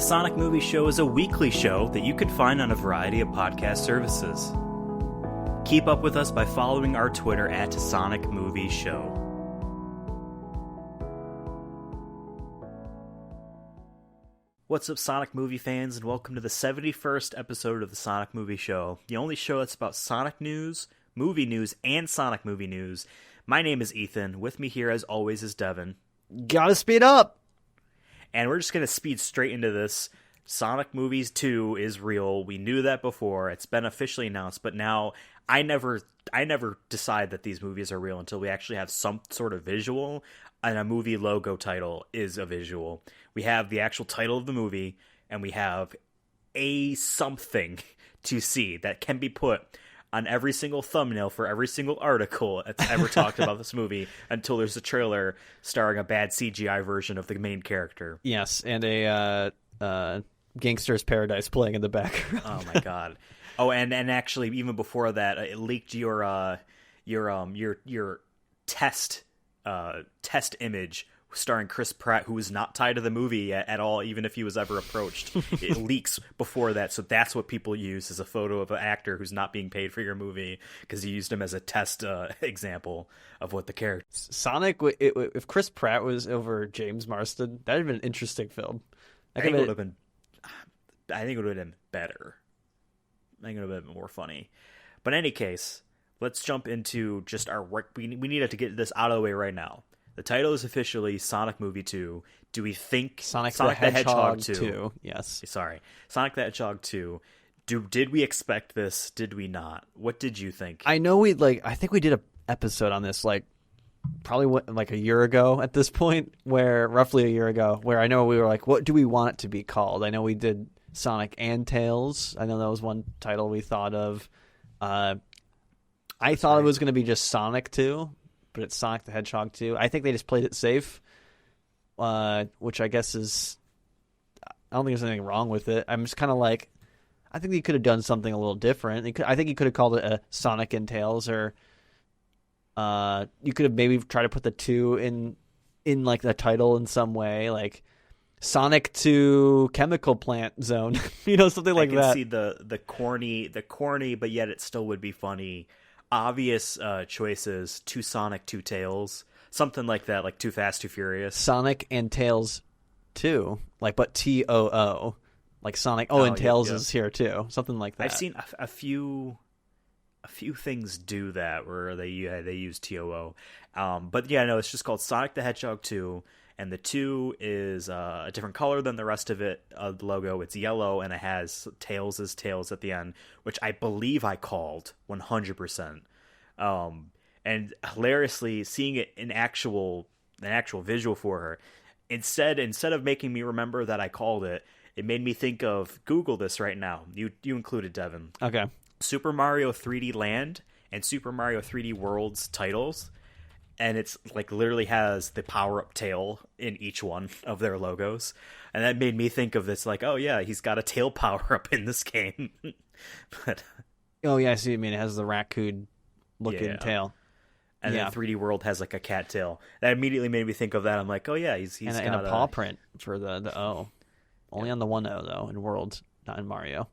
Sonic Movie Show is a weekly show that you can find on a variety of podcast services. Keep up with us by following our Twitter at Sonic Movie Show. What's up, Sonic movie fans, and welcome to the 71st episode of the Sonic Movie Show, the only show that's about Sonic news, and Sonic movie news. My name is Ethan. With me here, as always, is Devin. Gotta speed up! And we're just going to speed straight into this. Sonic Movies 2 is real. We knew that before. It's been officially announced, but now I never decide that these movies are real until we actually have some sort of visual, and a movie logo title is a visual. We have the actual title of the movie, and we have a something to see that can be put on every single thumbnail for every single article that's ever talked about this movie until there's a trailer starring a bad CGI version of the main character. Yes, and a Gangster's Paradise playing in the background. Oh my god. Oh, and actually, even before that, it leaked your test image starring Chris Pratt, who was not tied to the movie at all, even if he was ever approached. It leaks before that, so that's what people use as a photo of an actor who's not being paid for your movie, because you used him as a test example of what the character... Sonic, if Chris Pratt was over James Marsden, that would have been an interesting film. I think it would have been better. I think it would have been more funny. But in any case, let's jump into just our work. We needed to get this out of the way right now. The title is officially Sonic Movie 2. Do we think Sonic the Hedgehog 2? Yes. Sorry. Sonic the Hedgehog 2. Did we expect this? Did we not? What did you think? I know I think we did an episode on this, probably a year ago at this point, roughly a year ago, where I know we were like, what do we want it to be called? I know we did Sonic and Tails. I know that was one title we thought of. I thought it was going to be just Sonic 2. But it's Sonic the Hedgehog 2. I think they just played it safe, which I guess is... I don't think there's anything wrong with it. I'm just kind of like... I think they could have done something a little different. I think you could have called it a Sonic and Tails, or you could have maybe tried to put the 2 in the title in some way, like Sonic to Chemical Plant Zone, something like that. I can see the corny, but yet it still would be funny. Obvious choices: two Sonic, two Tails, something like that, like Too Fast, Too Furious. Sonic and Tails 2, but TOO, like Sonic. And Tails is here too, something like that. I've seen a few things do that where they use TOO, but yeah, no, it's just called Sonic the Hedgehog 2. And the 2 is a different color than the rest of it. The logo, it's yellow, and it has Tails as Tails at the end, which I believe I called 100%. And hilariously, seeing it in an actual visual for her, instead of making me remember that I called it, it made me think of, Google this right now. You included, Devin. Okay. Super Mario 3D Land and Super Mario 3D World's titles. And it's literally has the power-up tail in each one of their logos. And that made me think of this he's got a tail power-up in this game. But oh, yeah, I see what you mean. It has the raccoon-looking tail. And then 3D World has a cat tail. That immediately made me think of that. I'm like, oh, yeah, he's got a paw print for the O. Only on the one O, though, in World, not in Mario.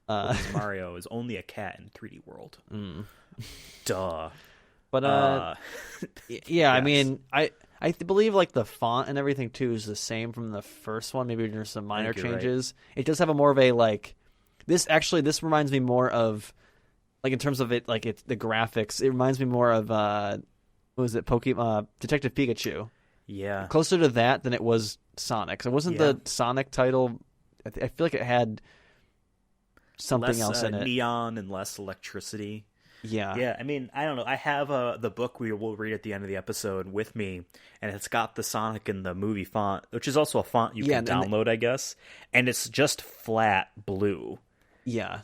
Mario is only a cat in 3D World. Mm. Duh. But yeah, yes. I mean, I believe the font and everything too is the same from the first one. Maybe there's some minor changes. Right. It does have a more of a this. Actually, this reminds me more of in terms of it, it's the graphics. It reminds me more of what was it, Pokemon Detective Pikachu? Yeah, closer to that than it was Sonic. So it wasn't the Sonic title. I feel like it had something else in it. Neon and less electricity. Yeah. Yeah, I mean, I don't know. I have the book we will read at the end of the episode with me, and it's got the Sonic and the movie font, which is also a font you can download, I guess, and it's just flat blue. Yeah.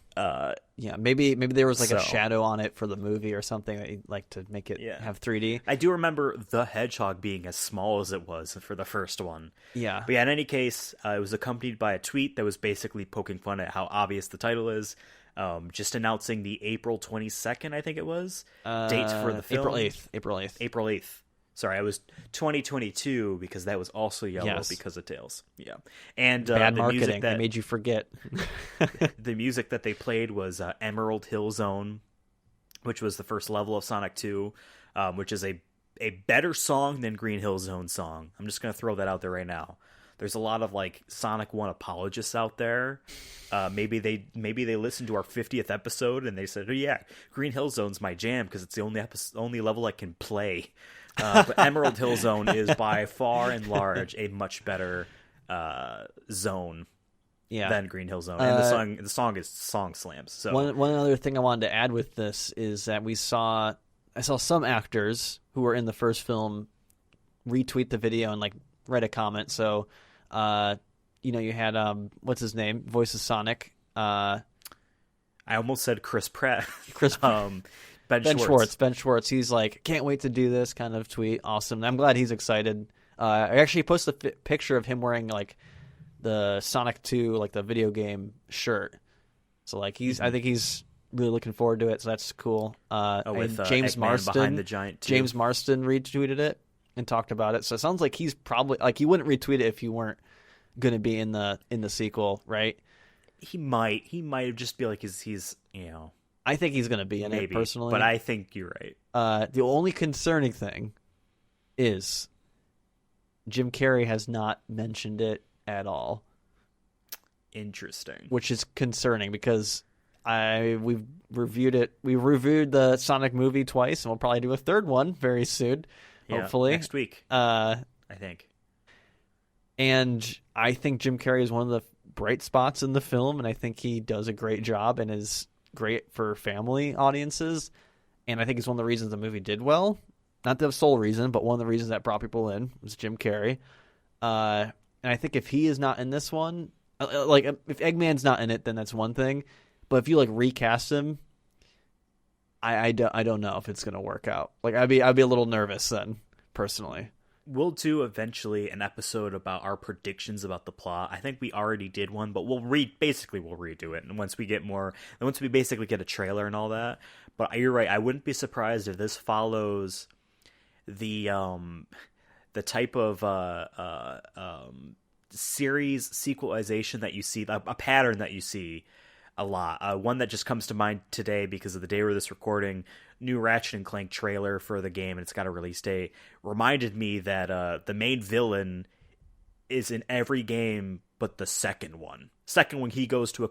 Maybe there was a shadow on it for the movie or something that you'd like to make it have 3D. I do remember the hedgehog being as small as it was for the first one. Yeah. But yeah, in any case, it was accompanied by a tweet that was basically poking fun at how obvious the title is. Just announcing the April 22nd, I think it was, date for the film. April 8th. April 8th. Sorry, I was 2022 because that was also yellow because of Tails. Yeah, and bad the marketing music that made you forget. the music that they played was Emerald Hill Zone, which was the first level of Sonic 2, which is a better song than Green Hill Zone song. I'm just gonna throw that out there right now. There's a lot of like Sonic 1 apologists out there. Maybe they listened to our 50th episode and they said, "Oh yeah, Green Hill Zone's my jam because it's the only level I can play." But Emerald Hill Zone is by far and large a much better zone than Green Hill Zone, and the song slams. So one other thing I wanted to add with this is that I saw some actors who were in the first film retweet the video and like write a comment. So, you had what's his name, voice of Sonic. I almost said Chris Pratt. Ben Schwartz. He's like, can't wait to do this kind of tweet. Awesome. I'm glad he's excited. I actually posted a picture of him wearing like the Sonic 2, like the video game shirt. So like I think he's really looking forward to it. So that's cool. With James Eggman Marsden behind the giant tube. James Marsden retweeted it and talked about it. So it sounds like he's probably like, he wouldn't retweet it if you weren't going to be in the sequel, right? He might just be like he's I think he's going to be in it personally, but I think you're right. The only concerning thing is Jim Carrey has not mentioned it at all. Interesting. Which is concerning because we've reviewed it. We reviewed the Sonic movie twice, and we'll probably do a third one very soon, hopefully next week. I think. And I think Jim Carrey is one of the bright spots in the film, and I think he does a great job and is great for family audiences. And I think it's one of the reasons the movie did well. Not the sole reason, but one of the reasons that brought people in was Jim Carrey. And I think if he is not in this one, like if Eggman's not in it, then that's one thing. But if you like recast him, I don't know if it's gonna work out. Like I'd be a little nervous then, personally. We'll do eventually an episode about our predictions about the plot. I think we already did one, but we'll redo it. And once we basically get a trailer and all that. But you're right. I wouldn't be surprised if this follows the type of series sequelization that you see, a pattern that you see a lot. One that just comes to mind today because of the day we're this recording, new Ratchet and Clank trailer for the game, and it's got a release date, reminded me that the main villain is in every game but the second one. Second one, he goes to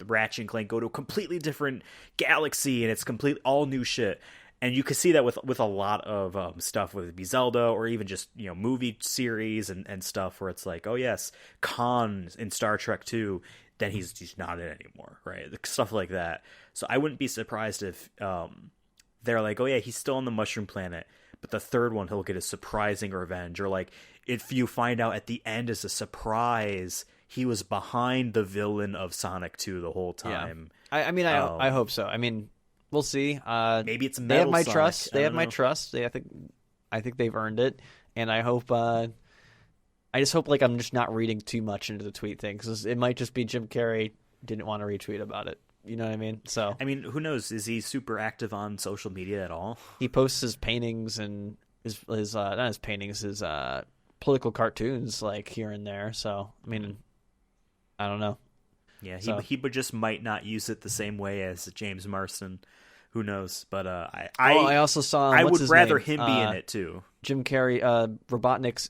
Ratchet and Clank go to a completely different galaxy, and it's complete all new shit. And you can see that with a lot of stuff, whether it be Zelda or even just movie series and stuff, where it's like, oh yes, Khan in Star Trek 2, then he's not in it anymore, right? Stuff like that. So I wouldn't be surprised if they're like, oh yeah, he's still on the Mushroom Planet, but the third one he'll get a surprising revenge, or like if you find out at the end as a surprise he was behind the villain of Sonic 2 the whole time. Yeah. I hope so. I mean, we'll see. Maybe it's They have my Sonic. trust. They have my trust. I think they've earned it, and I hope. I just hope like I'm just not reading too much into the tweet thing, because it might just be Jim Carrey didn't want to retweet about it. You know what I mean? So I mean, who knows? Is he super active on social media at all? He posts his paintings and his not his paintings, his political cartoons like here and there. So I mean, I don't know. Yeah, he just might not use it the same way as James Marsden. Who knows? But I also saw. I would rather him be in it too. Jim Carrey, Robotnik's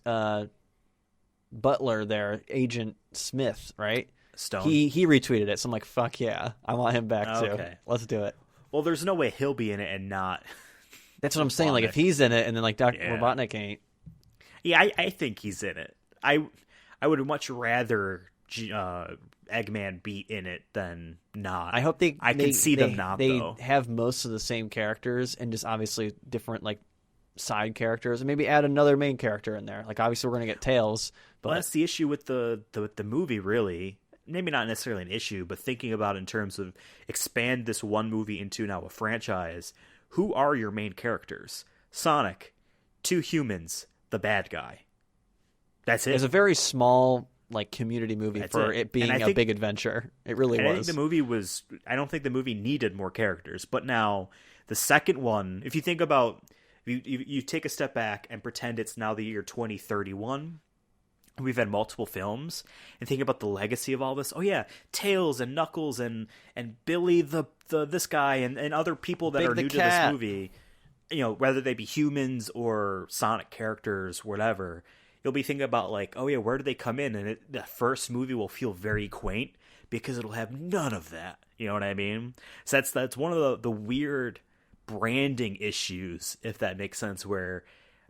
butler there, Agent Smith, right? Stone. He retweeted it, so I'm like, fuck yeah, I want him back too. Okay. Let's do it. Well, there's no way he'll be in it and not. That's what I'm saying. Like if he's in it and then like Dr. Robotnik ain't. Yeah, I think he's in it. I would much rather Eggman be in it than not. I hope I can see them not. They though. have most of the same characters and just obviously different like side characters, and maybe add another main character in there. Like obviously we're gonna get Tails, but that's the issue with the movie, really. Maybe not necessarily an issue, but thinking about it in terms of expand this one movie into now a franchise. Who are your main characters? Sonic, two humans, the bad guy. That's it. It's a very small like community movie for it being a big adventure. It really was. I think the movie was. I don't think the movie needed more characters, but now the second one, if you think about you take a step back and pretend it's now the year 2031. We've had multiple films, and think about the legacy of all this. Oh yeah, Tails and Knuckles and Billy the this guy and other people that Big are the new cat. to this movie. You know, whether they be humans or Sonic characters, whatever. You'll be thinking about like, oh yeah, where do they come in? And the first movie will feel very quaint because it'll have none of that. You know what I mean? So that's one of the weird branding issues, if that makes sense, where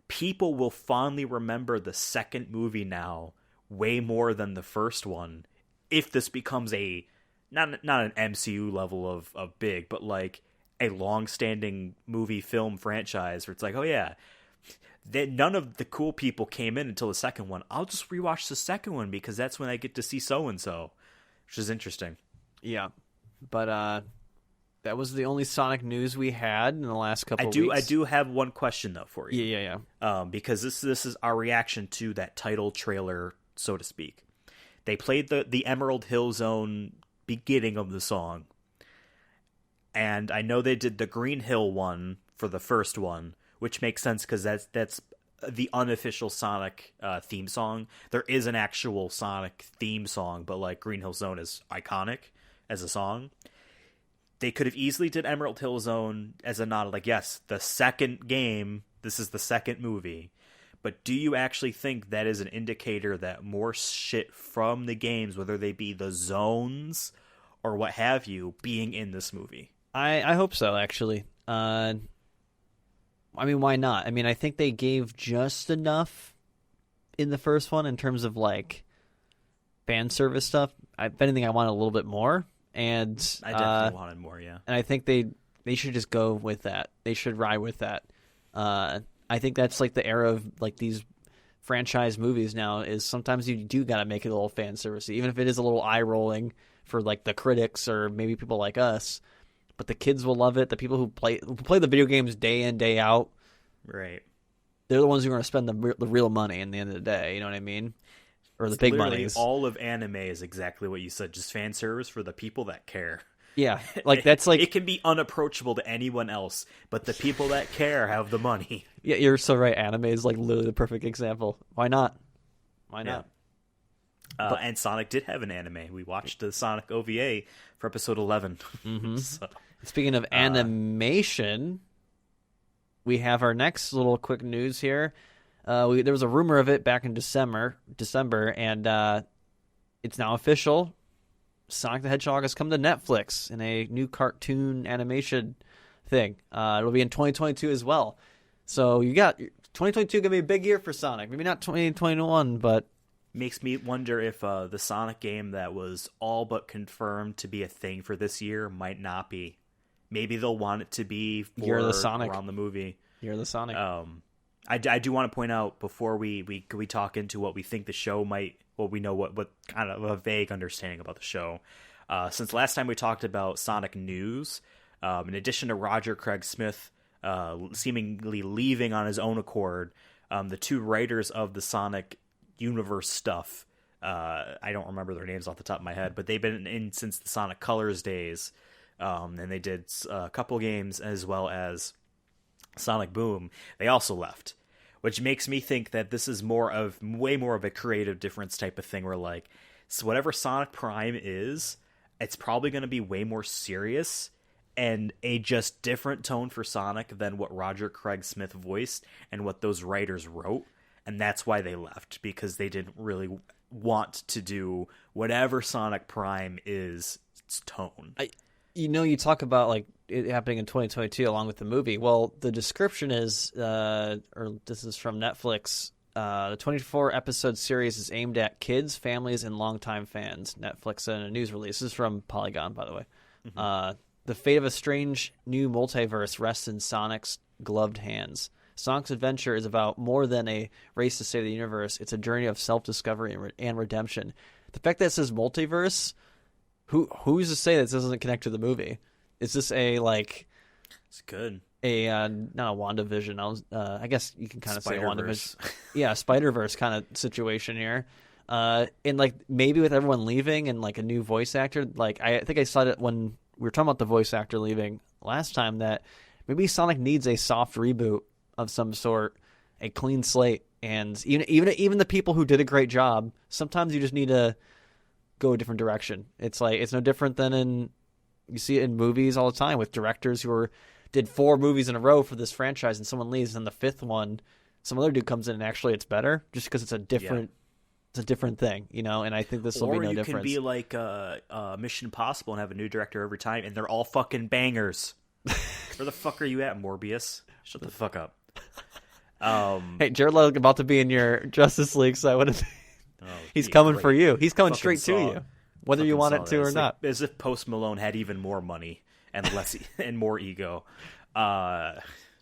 people will fondly remember the second movie now way more than the first one if this becomes a not an MCU level of big, but like a long-standing movie film franchise where it's like, oh yeah, none of the cool people came in until the second one. I'll just rewatch the second one because that's when I get to see so-and-so, which is interesting. Yeah, but that was the only Sonic news we had in the last couple of weeks. I do have one question, though, for you. Yeah. Because this is our reaction to that title trailer, so to speak. They played the Emerald Hill Zone beginning of the song. And I know they did the Green Hill one for the first one, which makes sense because that's the unofficial Sonic theme song. There is an actual Sonic theme song, but like Green Hill Zone is iconic as a song. They could have easily did Emerald Hill Zone as a nod, like, yes, the second game, this is the second movie. But do you actually think that is an indicator that more shit from the games, whether they be the zones or what have you, being in this movie? I hope so, actually. I mean, why not? I mean, I think they gave just enough in the first one in terms of, like, fan service stuff. If anything, I want a little bit more. And I definitely wanted more, yeah. And I think they should just go with that. They should ride with that. I think that's like the era of like these franchise movies now is sometimes you do got to make it a little fan service, even if it is a little eye rolling for like the critics or maybe people like us. But the kids will love it. The people who play the video games day in, day out, right? They're the ones who are going to spend the real money in the end of the day. You know what I mean? Or the big monies. All of anime is exactly what you said, just fan service for the people that care. Yeah, like that's like it can be unapproachable to anyone else, but the people that care have the money. Yeah, you're so right. Anime is like literally the perfect example. Why not? Why not? Yeah. And Sonic did have an anime. We watched the Sonic OVA for episode 11. Mm-hmm. So, speaking of animation, we have our next little quick news here. There was a rumor of it back in December, and it's now official. Sonic the Hedgehog has come to Netflix in a new cartoon animation thing. It'll be in 2022 as well. So you got 2022 gonna be a big year for Sonic. Maybe not 2021, but makes me wonder if the Sonic game that was all but confirmed to be a thing for this year might not be. Maybe they'll want it to be for Year of the Sonic. around the movie. Year of the Sonic. I do want to point out before we talk into what we think the show might, well, we know what kind of a vague understanding about the show. Since last time we talked about Sonic news, in addition to Roger Craig Smith seemingly leaving on his own accord, the two writers of the Sonic universe stuff, I don't remember their names off the top of my head, but they've been in since the Sonic Colors days, and they did a couple games as well as Sonic Boom. They also left, which makes me think that this is way more of a creative difference type of thing where like, so whatever Sonic Prime is, it's probably going to be way more serious and a just different tone for Sonic than what Roger Craig Smith voiced and what those writers wrote. And that's why they left, because they didn't really want to do whatever Sonic Prime is, its tone. You talk about like it happening in 2022 along with the movie. Well, the description is, or this is from Netflix, the 24-episode series is aimed at kids, families, and longtime fans. Netflix in a news release. This is from Polygon, by the way. Mm-hmm. The fate of a strange new multiverse rests in Sonic's gloved hands. Sonic's adventure is about more than a race to save the universe. It's a journey of self-discovery and redemption. The fact that it says multiverse, who's to say that this doesn't connect to the movie? Is this a like? It's good. Not a WandaVision. I guess you can kind of say a Spider-Verse. WandaVision. Yeah, Spider-Verse kind of situation here. And like maybe with everyone leaving and like a new voice actor, like I think I saw it when we were talking about the voice actor leaving last time that maybe Sonic needs a soft reboot of some sort, a clean slate. And even the people who did a great job, sometimes you just need to go a different direction. It's like, it's no different than you see it in movies all the time with directors who did 4 movies in a row for this franchise, and someone leaves, and the 5th one, some other dude comes in and actually it's better, just because it's a different thing, you know. And I think this will be no difference. Or you can be like Mission Impossible and have a new director every time, and they're all fucking bangers. Where the fuck are you at, Morbius? Shut the fuck up. Hey, Jared Leto's about to be in your Justice League, so I would have. He's coming for you. He's coming straight to you, whether you want it to or not. As if Post Malone had even more money and less and more ego.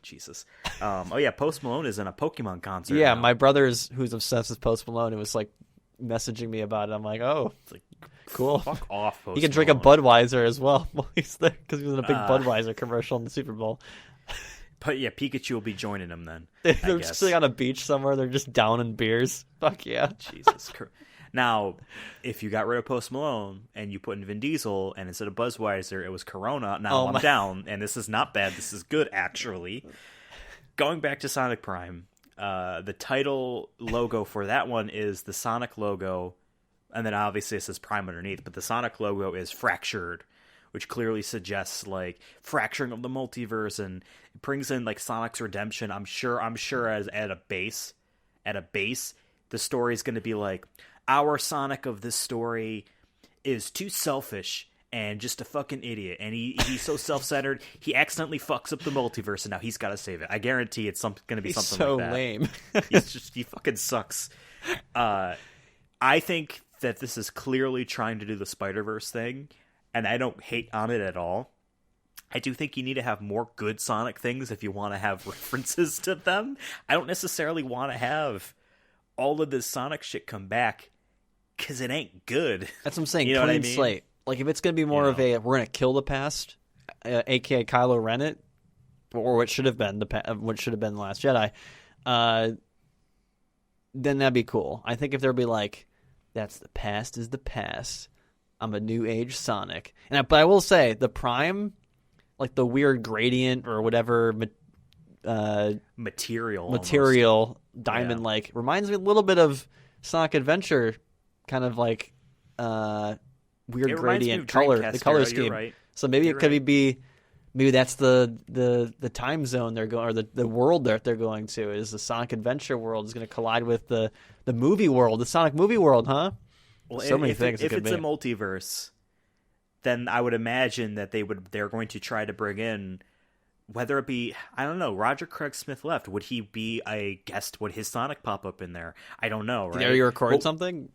Jesus. Oh yeah, Post Malone is in a Pokemon concert. Yeah, now. my brother's who's obsessed with Post Malone, and was like messaging me about it. I'm like, oh, it's like cool. Fuck off, Post He can drink Malone. a Budweiser as well while he's there, because he was in a big Budweiser commercial in the Super Bowl. But yeah, Pikachu will be joining him then. They're just sitting on a beach somewhere. They're just downing beers. Fuck yeah. Jesus Christ. Now, if you got rid of Post Malone and you put in Vin Diesel, and instead of Budweiser, it was Corona, now I'm down. And this is not bad. This is good, actually. Going back to Sonic Prime, the title logo for that one is the Sonic logo, and then obviously it says Prime underneath, but the Sonic logo is fractured, which clearly suggests like fracturing of the multiverse, and it brings in like Sonic's redemption. I'm sure as at a base, the story is going to be like, our Sonic of this story is too selfish and just a fucking idiot, and he's so self-centered, he accidentally fucks up the multiverse, and now he's got to save it. I guarantee it's going to be something so like that. Lame. He fucking sucks. I think that this is clearly trying to do the Spider-Verse thing, and I don't hate on it at all. I do think you need to have more good Sonic things if you want to have references to them. I don't necessarily want to have all of this Sonic shit come back, because it ain't good. That's what I'm saying. You know Clean what I mean? slate. Like, if it's going to be more of a, we're going to kill the past, a.k.a. Kylo Ren it, or what should have been The Last Jedi, then that'd be cool. I think if there'd be like, that's the past is the past. I'm a new age Sonic. But I will say, the Prime, like the weird gradient or whatever material diamond, like, reminds me a little bit of Sonic Adventure, kind of like weird gradient color, the color scheme. Right. So maybe it could be, maybe that's the time zone they're going, or the world that they're going to, is the Sonic Adventure world is going to collide with the movie world, the Sonic movie world, huh? Well, so many things. If it's a multiverse, then I would imagine that they're going to try to bring in, whether it be, I don't know, Roger Craig Smith left. Would he be a guest? Would his Sonic pop up in there? I don't know. Right? Did you record something?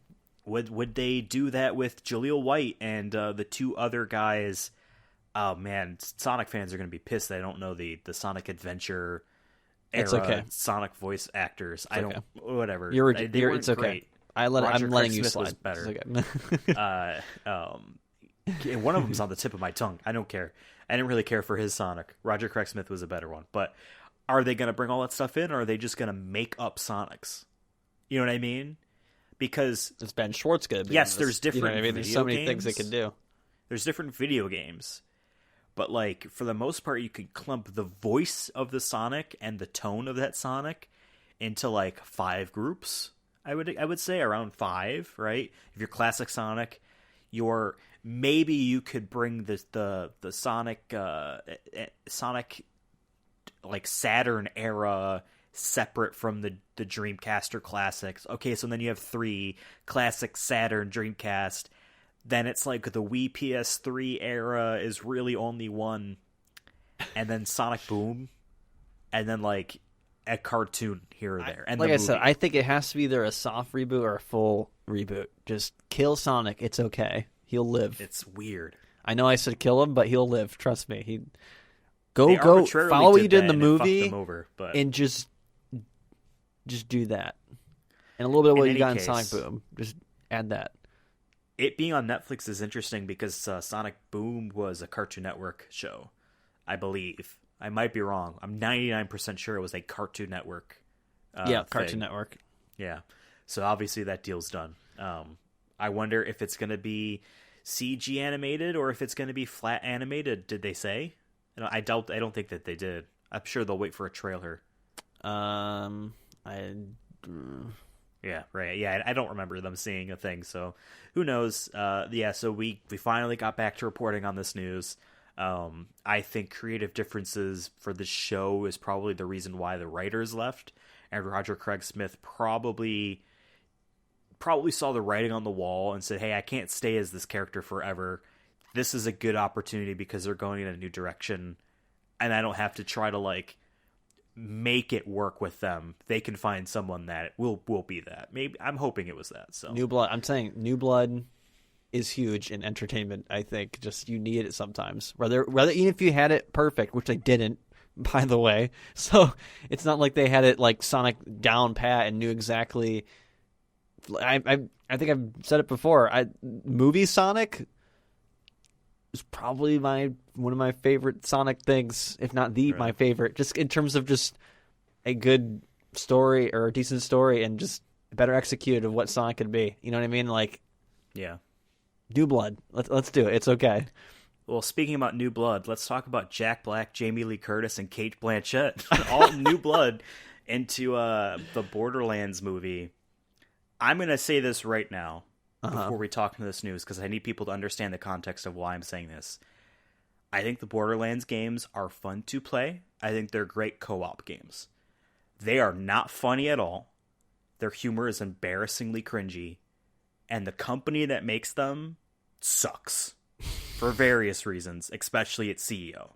Would they do that with Jaleel White and the 2 other guys? Oh man, Sonic fans are going to be pissed. They don't know the Sonic Adventure era. It's okay. Sonic voice actors. It's okay. Whatever. It's okay. Great. I'm letting you slide. Was better. It's okay. One of them's on the tip of my tongue. I don't care. I didn't really care for his Sonic. Roger Craig Smith was a better one. But are they going to bring all that stuff in, or are they just going to make up Sonics? You know what I mean? Because it's Ben Schwartz good. Yes, there's different. You know what I mean? There's so many things they could do. There's different video games, but like for the most part, you could clump the voice of the Sonic and the tone of that Sonic into like 5 groups. I would say around 5, right? If you're classic Sonic, maybe you could bring the Sonic like Saturn era separate from the Dreamcaster classics. Okay, so then you have 3 classic Saturn Dreamcast. Then it's like the Wii PS3 era is really only 1, and then Sonic Boom, and then like a cartoon here or there. And like I said, I think it has to be either a soft reboot or a full reboot. Just kill Sonic. It's okay. He'll live. It's weird. I know I said kill him, but he'll live. Trust me. Go follow what you did in the movie, and just do that. And a little bit of what you got in Sonic Boom. Just add that. It being on Netflix is interesting because Sonic Boom was a Cartoon Network show, I believe. I might be wrong. I'm 99% sure it was a Cartoon Network Cartoon Network. Yeah. So obviously that deal's done. I wonder if it's going to be CG animated or if it's going to be flat animated. Did they say? I don't think that they did. I'm sure they'll wait for a trailer. I. Yeah, right. Yeah, I don't remember them seeing a thing, so who knows? Yeah, so we finally got back to reporting on this news. I think creative differences for the show is probably the reason why the writers left, and Roger Craig Smith probably saw the writing on the wall and said, "Hey, I can't stay as this character forever. This is a good opportunity because they're going in a new direction, and I don't have to try to like make it work with them. They can find someone that will be that. Maybe I'm hoping it was that." So New blood. I'm saying new blood is huge in entertainment. I think just you need it sometimes. Rather even if you had it perfect, which they didn't, by the way. So it's not like they had it like Sonic down pat and knew exactly. I think I've said it before. Movie Sonic is probably one of my favorite Sonic things, if not my favorite, just in terms of just a good story or a decent story and just better executed of what Sonic could be. You know what I mean? Like, yeah, New Blood. Let's do it. It's okay. Well, speaking about New Blood, let's talk about Jack Black, Jamie Lee Curtis, and Kate Blanchett. All New Blood into the Borderlands movie. I'm going to say this right now before we talk into this news, because I need people to understand the context of why I'm saying this. I think the Borderlands games are fun to play. I think they're great co-op games. They are not funny at all. Their humor is embarrassingly cringy. And the company that makes them sucks. For various reasons, especially its CEO.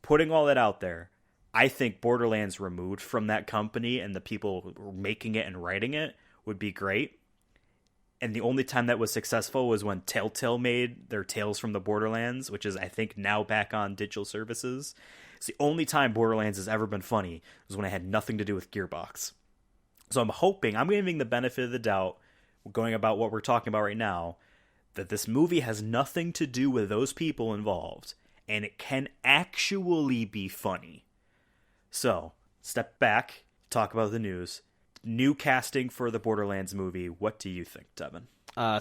Putting all that out there, I think Borderlands removed from that company and the people making it and writing it would be great. And the only time that was successful was when Telltale made their Tales from the Borderlands, which is, I think, now back on digital services. It's the only time Borderlands has ever been funny was when it had nothing to do with Gearbox. So I'm giving the benefit of the doubt, going about what we're talking about right now, that this movie has nothing to do with those people involved, and it can actually be funny. So, step back, talk about the news. New casting for the Borderlands movie. What do you think, Devin?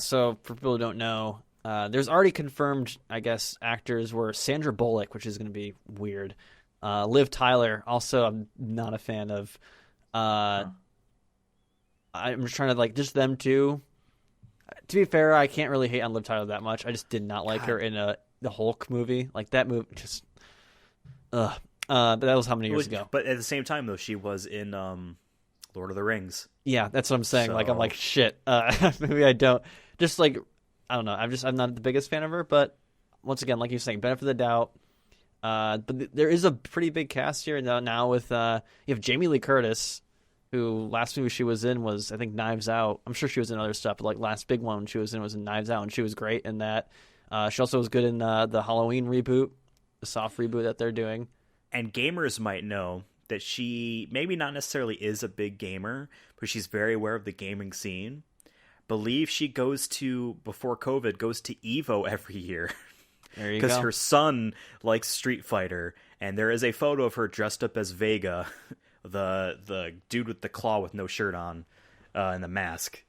So, for people who don't know, there's already confirmed, I guess, actors were Sandra Bullock, which is going to be weird. Liv Tyler, also I'm not a fan of. I'm just trying to, like, just them two. To be fair, I can't really hate on Liv Tyler that much. I just did not like her in the Hulk movie. Like, that movie just... But that was how many years ago? But at the same time, though, she was in Lord of the Rings. Yeah, that's what I'm saying. So... Like, I'm like, shit. Maybe I don't. Just, like, I don't know. I'm not the biggest fan of her, but once again, like you're saying, benefit of the doubt. But there is a pretty big cast here now with... you have Jamie Lee Curtis... who last movie she was in was, I think, Knives Out. I'm sure she was in other stuff, but like last big one she was in was in Knives Out, and she was great in that. She also was good in the Halloween reboot, the soft reboot that they're doing. And gamers might know that she maybe not necessarily is a big gamer, but she's very aware of the gaming scene. Believe she goes to EVO every year. There you go. Because her son likes Street Fighter, and there is a photo of her dressed up as Vega, the dude with the claw with no shirt on, and the mask.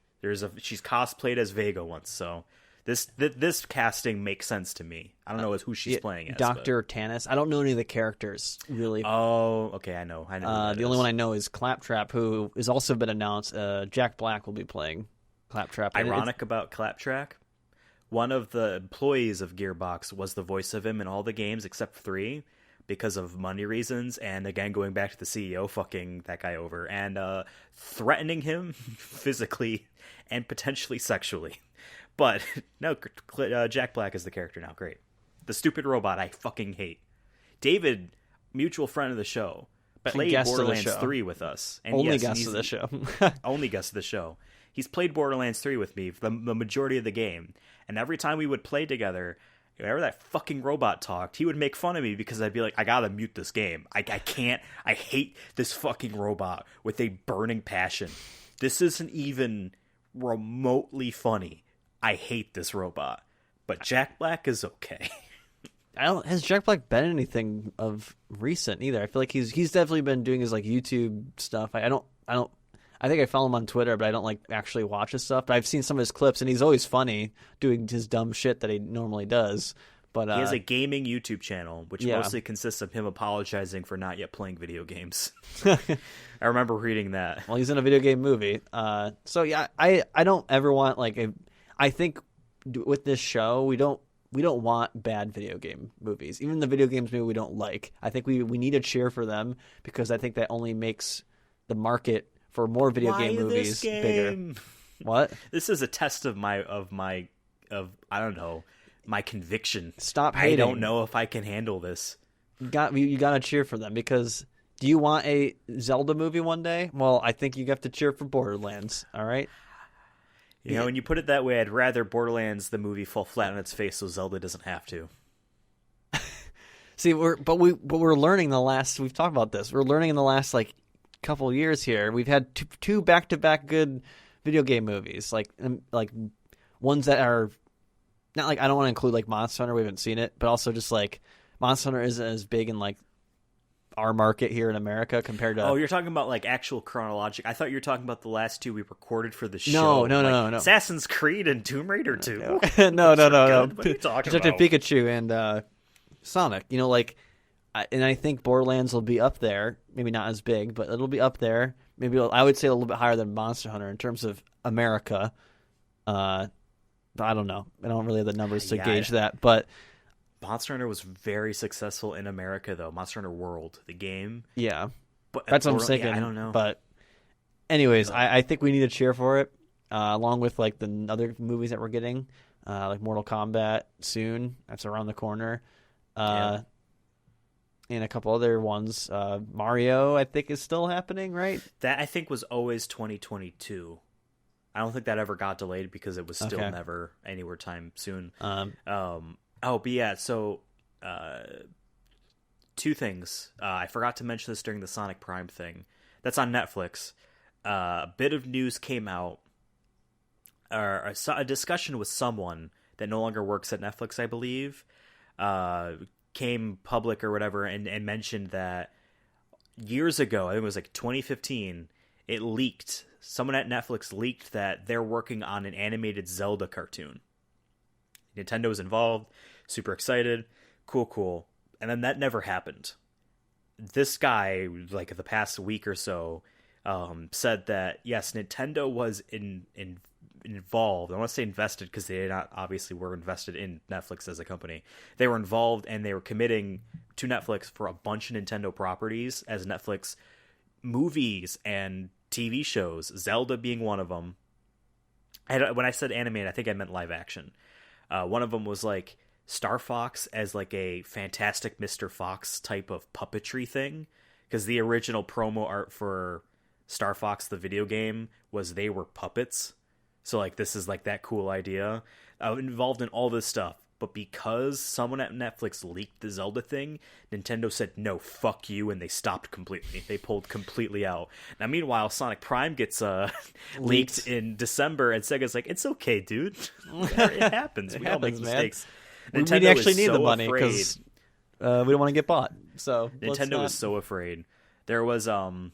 She's cosplayed as Vega once, so this casting makes sense to me. I don't know who she's playing as. Dr. Tannis. I don't know any of the characters really. Oh, okay, I know. The only one I know is Claptrap, who has also been announced. Jack Black will be playing Claptrap. Ironic about Claptrap, one of the employees of Gearbox was the voice of him in all the games except 3. Because of money reasons, and again, going back to the CEO fucking that guy over, and threatening him physically and potentially sexually. But, no, Jack Black is the character now, great. The stupid robot I fucking hate. David, mutual friend of the show, played Borderlands 3 with us. And only guest of the show. Only guest of the show. He's played Borderlands 3 with me for the majority of the game, and every time we would play together... Whenever that fucking robot talked, he would make fun of me because I'd be like, I gotta mute this game. I can't. I hate this fucking robot with a burning passion. This isn't even remotely funny. I hate this robot. But Jack Black is okay. Has Jack Black been in anything of recent either? I feel like he's definitely been doing his like YouTube stuff. I think I follow him on Twitter, but I don't like actually watch his stuff. But I've seen some of his clips, and he's always funny doing his dumb shit that he normally does. But he has a gaming YouTube channel, which Yeah. mostly consists of him apologizing for not yet playing video games. I remember reading that. well, he's in a video game movie. So yeah, I don't ever want I think with this show we don't want bad video game movies. Even the video games maybe we don't like. I think we need to cheer for them because I think that only makes the market for more video game movies bigger. What? This is a test of my I don't know, my conviction. Stop hating. I don't know if I can handle this. You got to cheer for them because do you want a Zelda movie one day? Well, I think you have to cheer for Borderlands. All right. You know, when you put it that way, I'd rather Borderlands the movie fall flat on its face so Zelda doesn't have to. See, we're learning we've talked about this. We're learning in the last couple years here. We've had two back-to-back good video game movies, like ones that are not I don't want to include Monster Hunter. We haven't seen it, but also just Monster Hunter isn't as big in our market here in America compared to. Oh, you're talking about actual chronologic. I thought you were talking about the last two we recorded for the show. No. Assassin's Creed and Tomb Raider 2. No. What are you talking Detective about? Pikachu and Sonic. And I think Borderlands will be up there. Maybe not as big, but it'll be up there. Maybe I would say a little bit higher than Monster Hunter in terms of America. But I don't know. I don't really have the numbers to gauge that. But Monster Hunter was very successful in America, though. Monster Hunter World, the game. Yeah. But that's what I'm thinking. Yeah, I don't know. But anyways, I think we need to cheer for it, along with the other movies that we're getting, like Mortal Kombat soon. That's around the corner. And a couple other ones. Mario, I think, is still happening, right? That, I think, was always 2022. I don't think that ever got delayed because it was still never anywhere time soon. But yeah, so two things. I forgot to mention this during the Sonic Prime thing. That's on Netflix. A bit of news came out, or a discussion with someone that no longer works at Netflix, I believe, came public or whatever, and mentioned that years ago, I think it was 2015, it leaked. Someone at Netflix leaked that they're working on an animated Zelda cartoon. Nintendo was involved, super excited, cool. And then that never happened. This guy, the past week or so, said that, yes, Nintendo was involved. I want to say invested because they not obviously were invested in Netflix as a company. They were involved and they were committing to Netflix for a bunch of Nintendo properties as Netflix movies and TV shows, Zelda being one of them. When I said animated, I think I meant live action. One of them was Star Fox as a Fantastic Mr. Fox type of puppetry thing, because the original promo art for Star Fox the video game was they were puppets. So this is that cool idea. Involved in all this stuff. But because someone at Netflix leaked the Zelda thing, Nintendo said, no, fuck you, and they stopped completely. They pulled completely out. Now, meanwhile, Sonic Prime gets leaked in December, and Sega's it's okay, dude. It happens. We all make mistakes. We actually need the money because we don't want to get bought. So Nintendo was so afraid. There was, I don't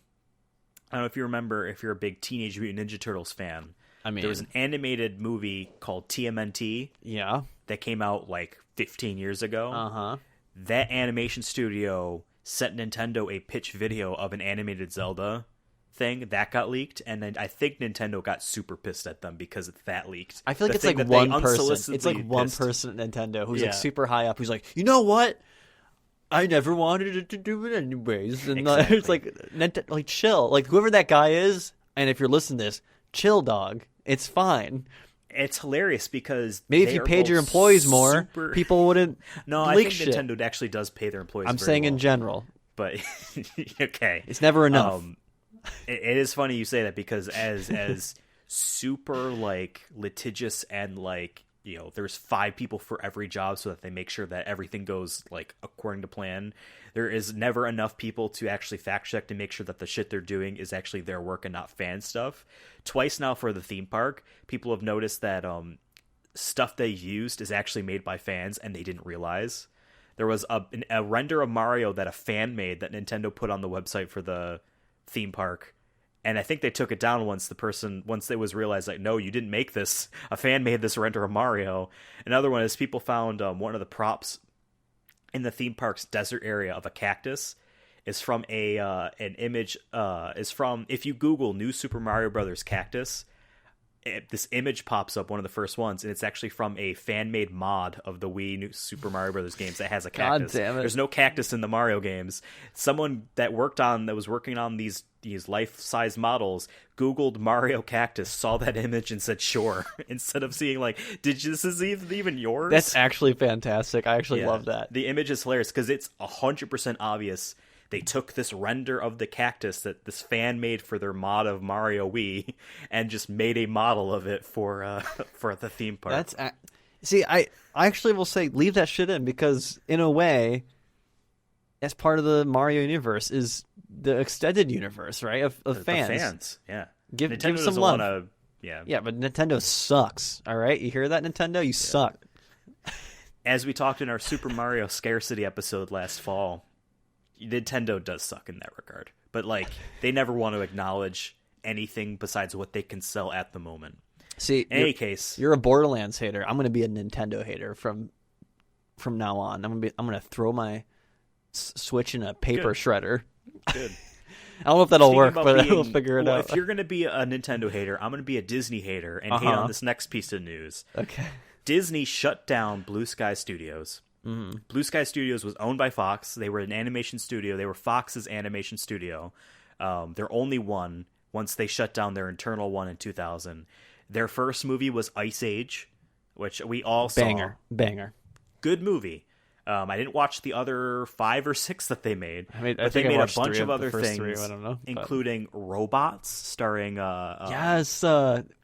know if you remember, if you're a big Teenage Mutant Ninja Turtles fan, there was an animated movie called TMNT. Yeah. That came out 15 years ago. Uh-huh. That animation studio sent Nintendo a pitch video of an animated Zelda thing that got leaked, and then I think Nintendo got super pissed at them because that leaked. I feel it's one person. It's one person at Nintendo who's super high up who's you know what? I never wanted it to do it anyways. And exactly. It's chill. Whoever that guy is, and if you're listening to this, chill, dog. It's fine. It's hilarious because maybe if you paid your employees more, people wouldn't. No, I think Nintendo actually does pay their employees. I'm saying in general, but okay, it's never enough. It is funny you say that because as super litigious and there's 5 people for every job so that they make sure that everything goes according to plan. There is never enough people to actually fact check to make sure that the shit they're doing is actually their work and not fan stuff. Twice now for the theme park, people have noticed that stuff they used is actually made by fans and they didn't realize. There was a render of Mario that a fan made that Nintendo put on the website for the theme park, And I think they took it down once it was realized, like, no, you didn't make this. A fan made this render of Mario. Another one is people found one of the props in the theme park's desert area of a cactus is from an image, is from, if you Google New Super Mario Brothers cactus, this image pops up, one of the first ones, and it's actually from a fan-made mod of the Wii New Super Mario Brothers games that has a cactus. God damn it. There's no cactus in the Mario games. Someone that was working on these life-size models Googled Mario cactus, saw that image, and said sure, instead of seeing like, this is even yours? That's actually fantastic. I actually love that. The image is hilarious because it's 100% obvious they took this render of the cactus that this fan made for their mod of Mario Wii and just made a model of it for the theme park. I actually will say leave that shit in, because in a way, as part of the Mario universe is the extended universe, right? Of fans. The fans, yeah. Give some love. Yeah, but Nintendo sucks. All right, you hear that, Nintendo? You suck. As we talked in our Super Mario Scarcity episode last fall, Nintendo does suck in that regard, but like they never want to acknowledge anything besides what they can sell at the moment. See, in any case, you're a Borderlands hater. I'm going to be a Nintendo hater from now on. I'm going to throw my Switch in a paper shredder. Good. I don't know if that'll work, but we'll figure it out. If you're going to be a Nintendo hater, I'm going to be a Disney hater and hate on this next piece of news. Okay. Disney shut down Blue Sky Studios. Mm-hmm. Blue Sky Studios was owned by Fox. They were an animation studio. They were Fox's animation studio. Their only one, once they shut down their internal one in 2000. Their first movie was Ice Age, which we all saw. Banger. Good movie. I didn't watch the other 5 or 6 that they made. I but they made a bunch of other things, things, I don't know, including Robots, starring what's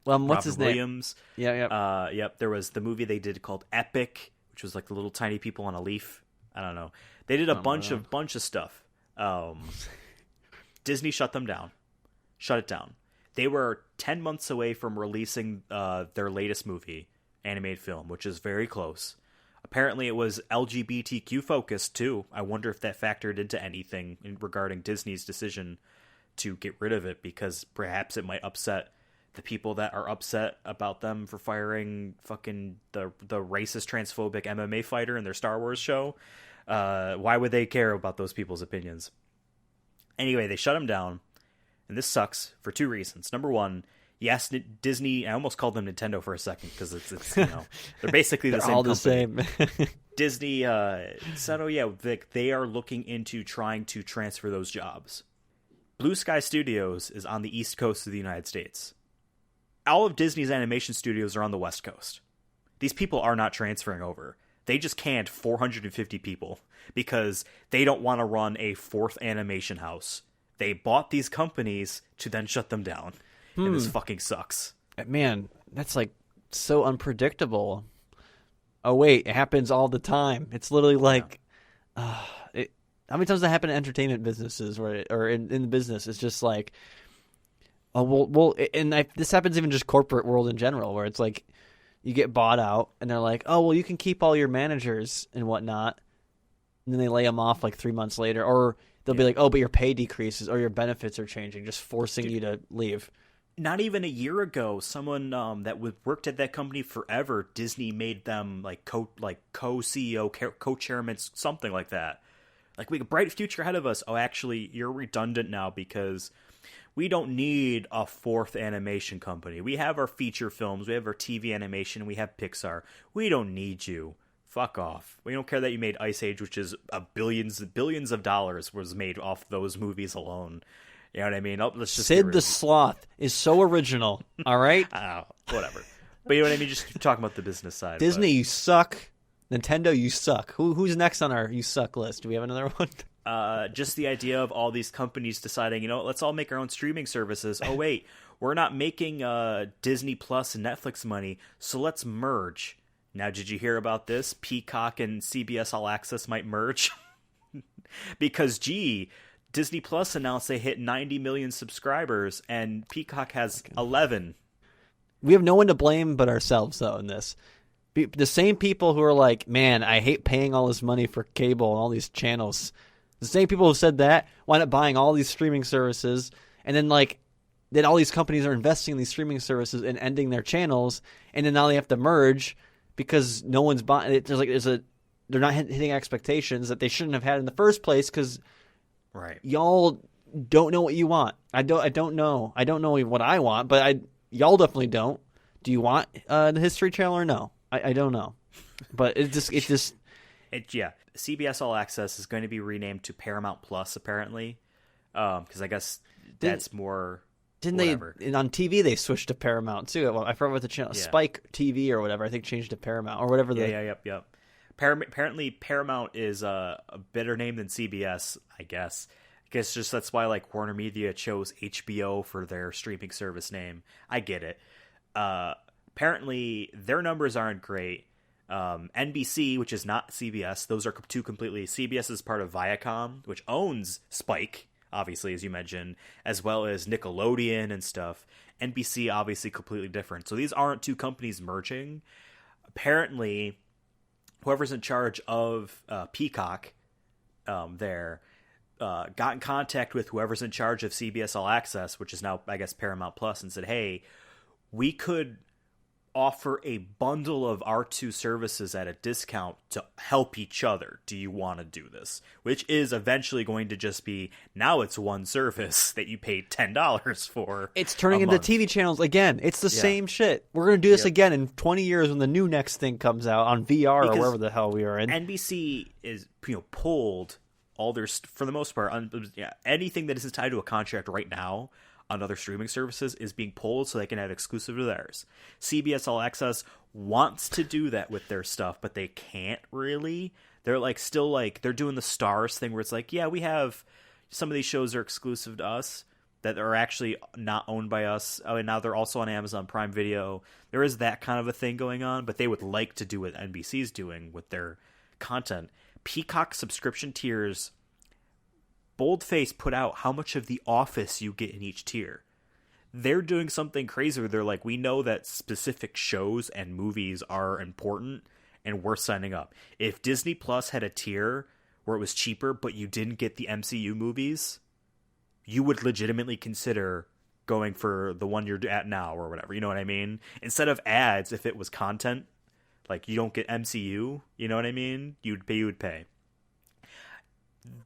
Robert his Williams. Name? Yeah. Yep. There was the movie they did called Epic, which was like the little tiny people on a leaf. I don't know. They did a bunch of stuff. Disney shut them down. Shut it down. They were 10 months away from releasing their latest movie, animated film, which is very close. Apparently it was LGBTQ focused too. I wonder if that factored into anything regarding Disney's decision to get rid of it, because perhaps it might upset the people that are upset about them for firing fucking the racist, transphobic MMA fighter in their Star Wars show. Why would they care about those people's opinions? Anyway, they shut them down, and this sucks for 2 reasons. Number one, yes, Disney. I almost called them Nintendo for a second because it's they're basically the same. All company. the same. Disney said, "Oh yeah, they are looking into trying to transfer those jobs." Blue Sky Studios is on the East Coast of the United States. All of Disney's animation studios are on the West Coast. These people are not transferring over. They just canned 450 people because they don't want to run a 4th animation house. They bought these companies to then shut them down. And this fucking sucks. Man, that's like so unpredictable. Oh wait, it happens all the time. It's literally like, how many times does that happen in entertainment businesses or in the business? It's just like, oh this happens even just corporate world in general, where it's like you get bought out and they're like, oh well, you can keep all your managers and whatnot, and then they lay them off like 3 months later, or they'll be like, oh, but your pay decreases or your benefits are changing, just forcing you to leave. Not even a year ago, someone that worked at that company forever, Disney made them like co-CEO, co-chairman, something like that. Like, we have a bright future ahead of us. Oh, actually, you're redundant now because we don't need a 4th animation company. We have our feature films, we have our TV animation, we have Pixar. We don't need you. Fuck off. We don't care that you made Ice Age, which is billions of dollars was made off those movies alone. You know what I mean? Let's just Sid the Sloth is so original. All right? Whatever. But you know what I mean? Just keep talking about the business side. Disney, you suck. Nintendo, you suck. Who's next on our you suck list? Do we have another one? Just the idea of all these companies deciding, let's all make our own streaming services. Oh, wait, we're not making Disney Plus and Netflix money, so let's merge. Now, did you hear about this? Peacock and CBS All Access might merge. Because, Disney Plus announced they hit 90 million subscribers, and Peacock has 11. We have no one to blame but ourselves, though, in this. The same people who are like, man, I hate paying all this money for cable and all these channels. The same people who said that wind up buying all these streaming services, and then, like, that all these companies are investing in these streaming services and ending their channels, and then now they have to merge because no one's buying it. They're not hitting expectations that they shouldn't have had in the first place because y'all don't know what you want. I don't know what I want, but y'all definitely don't. Do you want the History Channel or no? I don't know, but CBS All Access is going to be renamed to Paramount Plus apparently, because I guess that's more. Didn't whatever. they? And on TV they switched to Paramount too. Well, I forgot what the channel, Spike TV or whatever. I think changed to Paramount or whatever. Yep. Apparently Paramount is a better name than CBS. I guess just that's why like Warner Media chose HBO for their streaming service name. I get it. Apparently their numbers aren't great. NBC, which is not CBS, those are two completely. CBS is part of Viacom, which owns Spike, obviously, as you mentioned, as well as Nickelodeon and stuff. NBC, obviously, completely different. So these aren't two companies merging. Apparently, whoever's in charge of Peacock got in contact with whoever's in charge of CBS All Access, which is now, I guess, Paramount Plus, and said, hey, we could offer a bundle of our two services at a discount to help each other. Do you want to do this? Which is eventually going to just be, now it's one service that you pay $10 for. It's turning into TV channels again. It's the same shit. We're going to do this again in 20 years when the new next thing comes out on VR or wherever the hell we are in. NBC is pulled all their, for the most part, anything that isn't tied to a contract right now on other streaming services is being pulled so they can have exclusive to theirs. CBS All Access wants to do that with their stuff, but they can't really. They're they're doing the Stars thing where it's like, yeah, we have some of these shows are exclusive to us that are actually not owned by us. Oh, and now they're also on Amazon Prime Video. There is that kind of a thing going on, but they would like to do what NBC's doing with their content. Peacock subscription tiers, Boldface put out how much of The Office you get in each tier. They're doing something crazy where they're like, we know that specific shows and movies are important and we're signing up. If Disney Plus had a tier where it was cheaper but you didn't get the MCU movies, you would legitimately consider going for the one you're at now or whatever. You know what I mean? Instead of ads, if it was content, like you don't get MCU, you know what I mean? You would pay.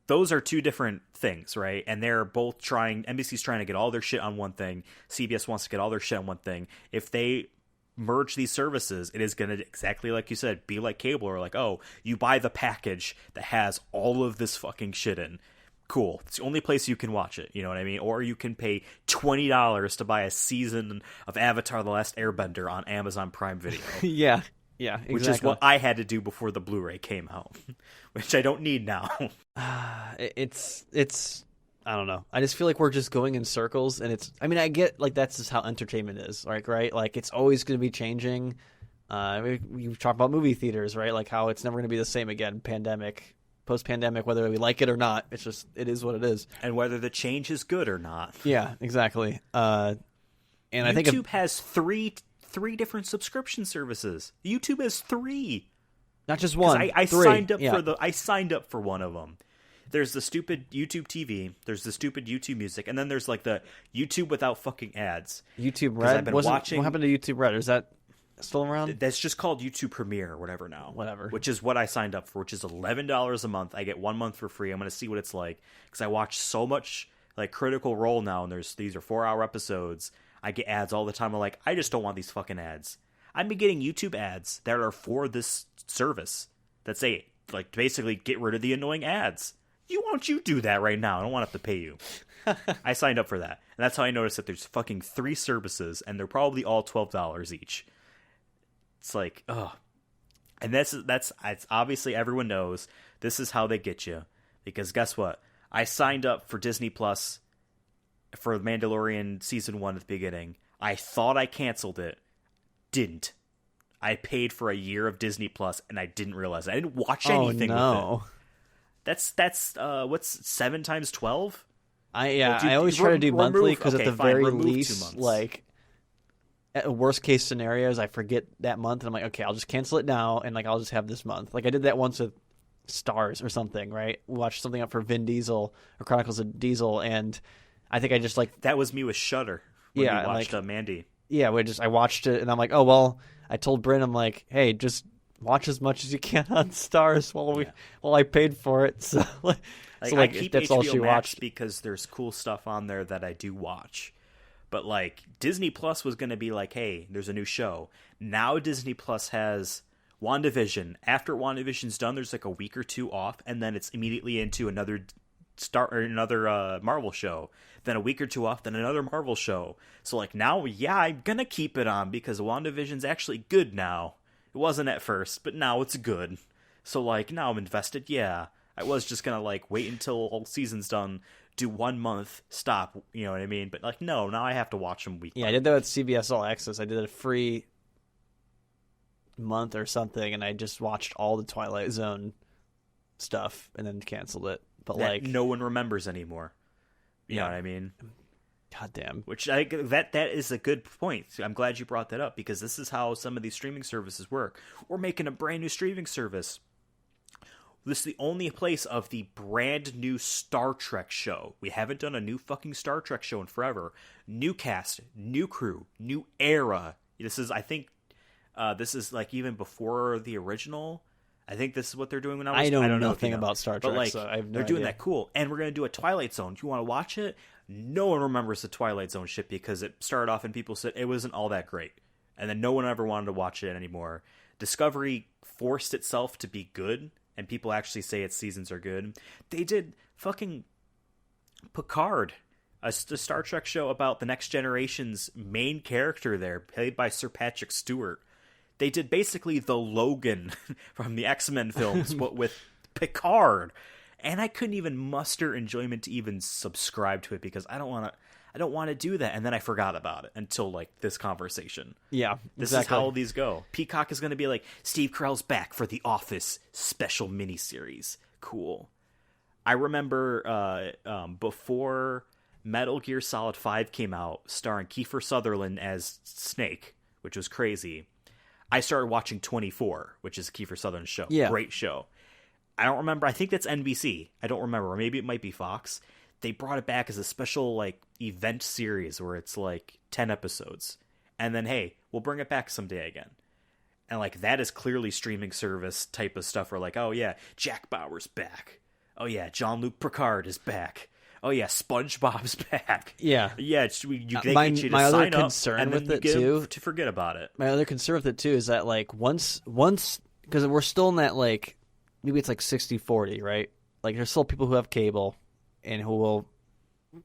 Those are two different things, right? And they're both NBC's trying to get all their shit on one thing. CBS wants to get all their shit on one thing. If they merge these services, it is going to, exactly like you said, be like cable, or like, oh, you buy the package that has all of this fucking shit in. Cool. It's the only place you can watch it. You know what I mean? Or you can pay $20 to buy a season of Avatar: The Last Airbender on Amazon Prime Video. Yeah, exactly. Which is what I had to do before the Blu-ray came out, which I don't need now. It's I don't know. I just feel like we're just going in circles, and I get like that's just how entertainment is, like, right? Like it's always going to be changing. We talk about movie theaters, right? Like how it's never going to be the same again. Post-pandemic, whether we like it or not, it is what it is, and whether the change is good or not. Yeah, exactly. And YouTube I think has three different subscription services. YouTube has 3. Not just one. I signed up I signed up for one of them. There's the stupid YouTube TV. There's the stupid YouTube Music, and then there's like the YouTube without fucking ads. YouTube Red. What happened to YouTube Red? Is that still around? That's just called YouTube Premiere or whatever now. Whatever. Which is what I signed up for, which is $11 a month. I get 1 month for free. I'm going to see what it's like because I watch so much like Critical Role now, and these are 4-hour episodes. I get ads all the time. I'm like, I just don't want these fucking ads. I've been getting YouTube ads that are for this service that say, like, basically get rid of the annoying ads. Why don't you do that right now? I don't want to have to pay you. I signed up for that. And that's how I noticed that there's fucking 3 services, and they're probably all $12 each. It's like, ugh. And it's obviously everyone knows this is how they get you. Because guess what? I signed up for Disney Plus for Mandalorian Season 1 at the beginning. I thought I canceled it. Didn't. I paid for a year of Disney Plus, and I didn't realize it. I didn't watch anything with it. That's what's 7 times 12? I always try to do monthly because at the very least, like, at worst case scenarios, I forget that month, and I'm like, okay, I'll just cancel it now, and like I'll just have this month. Like I did that once with Stars or something, right? We watched something up for Vin Diesel or Chronicles of Diesel, and I think I just like that was me with Shudder. when Yeah, you watched like- Mandy. Yeah, I watched it, and I'm like, oh well. I told Bryn, I'm like, hey, just watch as much as you can on Stars while I paid for it. So I keep that's HBO all she Max watched. because there's cool stuff on there that I do watch. But like Disney Plus was going to be like, hey, there's a new show. Now Disney Plus has WandaVision. After WandaVision's done, there's like a week or two off, and then it's immediately into another Marvel show. Then a week or two off, then another Marvel show. So like now, yeah, I'm gonna keep it on because WandaVision's actually good now. It wasn't at first, but now it's good. So like now I'm invested. Yeah, I was just gonna like wait until all season's done, do 1 month, stop. You know what I mean? But like no, now I have to watch them week. Yeah, I did that with CBS All Access. I did a free month or something, and I just watched all the Twilight Zone stuff and then canceled it. But that like no one remembers anymore. You know what I mean? God damn. Which that is a good point. I'm glad you brought that up because this is how some of these streaming services work. We're making a brand new streaming service. This is the only place of the brand new Star Trek show. We haven't done a new fucking Star Trek show in forever. New cast, new crew, new era. This is, I think, this is like even before the original. I think this is what they're doing when I know nothing nothing about Star Trek, but like so I have no they're doing idea. that cool, and we're gonna do a Twilight Zone. Do you want to watch it? No one remembers the Twilight Zone shit because it started off and people said it wasn't all that great, and then no one ever wanted to watch it anymore. Discovery forced itself to be good, and people actually say its seasons are good. They did fucking Picard, a Star Trek show about the Next Generation's main character there, played by Sir Patrick Stewart. They did basically the Logan from the X-Men films, but with Picard. And I couldn't even muster enjoyment to even subscribe to it because I don't want to do that. And then I forgot about it until like this conversation. Yeah, This is how all these go. Peacock is going to be like, Steve Carell's back for The Office special miniseries. Cool. I remember before Metal Gear Solid 5 came out, starring Kiefer Sutherland as Snake, which was crazy. I started watching 24, which is Kiefer Sutherland's show. Yeah. Great show. I don't remember. I think that's NBC. I don't remember. Or maybe it might be Fox. They brought it back as a special like event series where it's like 10 episodes. And then, hey, we'll bring it back someday again. And like that is clearly streaming service type of stuff where like, oh yeah, Jack Bauer's back. Oh yeah, Jean-Luc Picard is back. Oh yeah, SpongeBob's back. Yeah, yeah. They get you to my other sign up, concern and then with you it get too, to forget about it. My other concern with it too is that like once because we're still in that like maybe it's like 60-40, right? Like there's still people who have cable and who will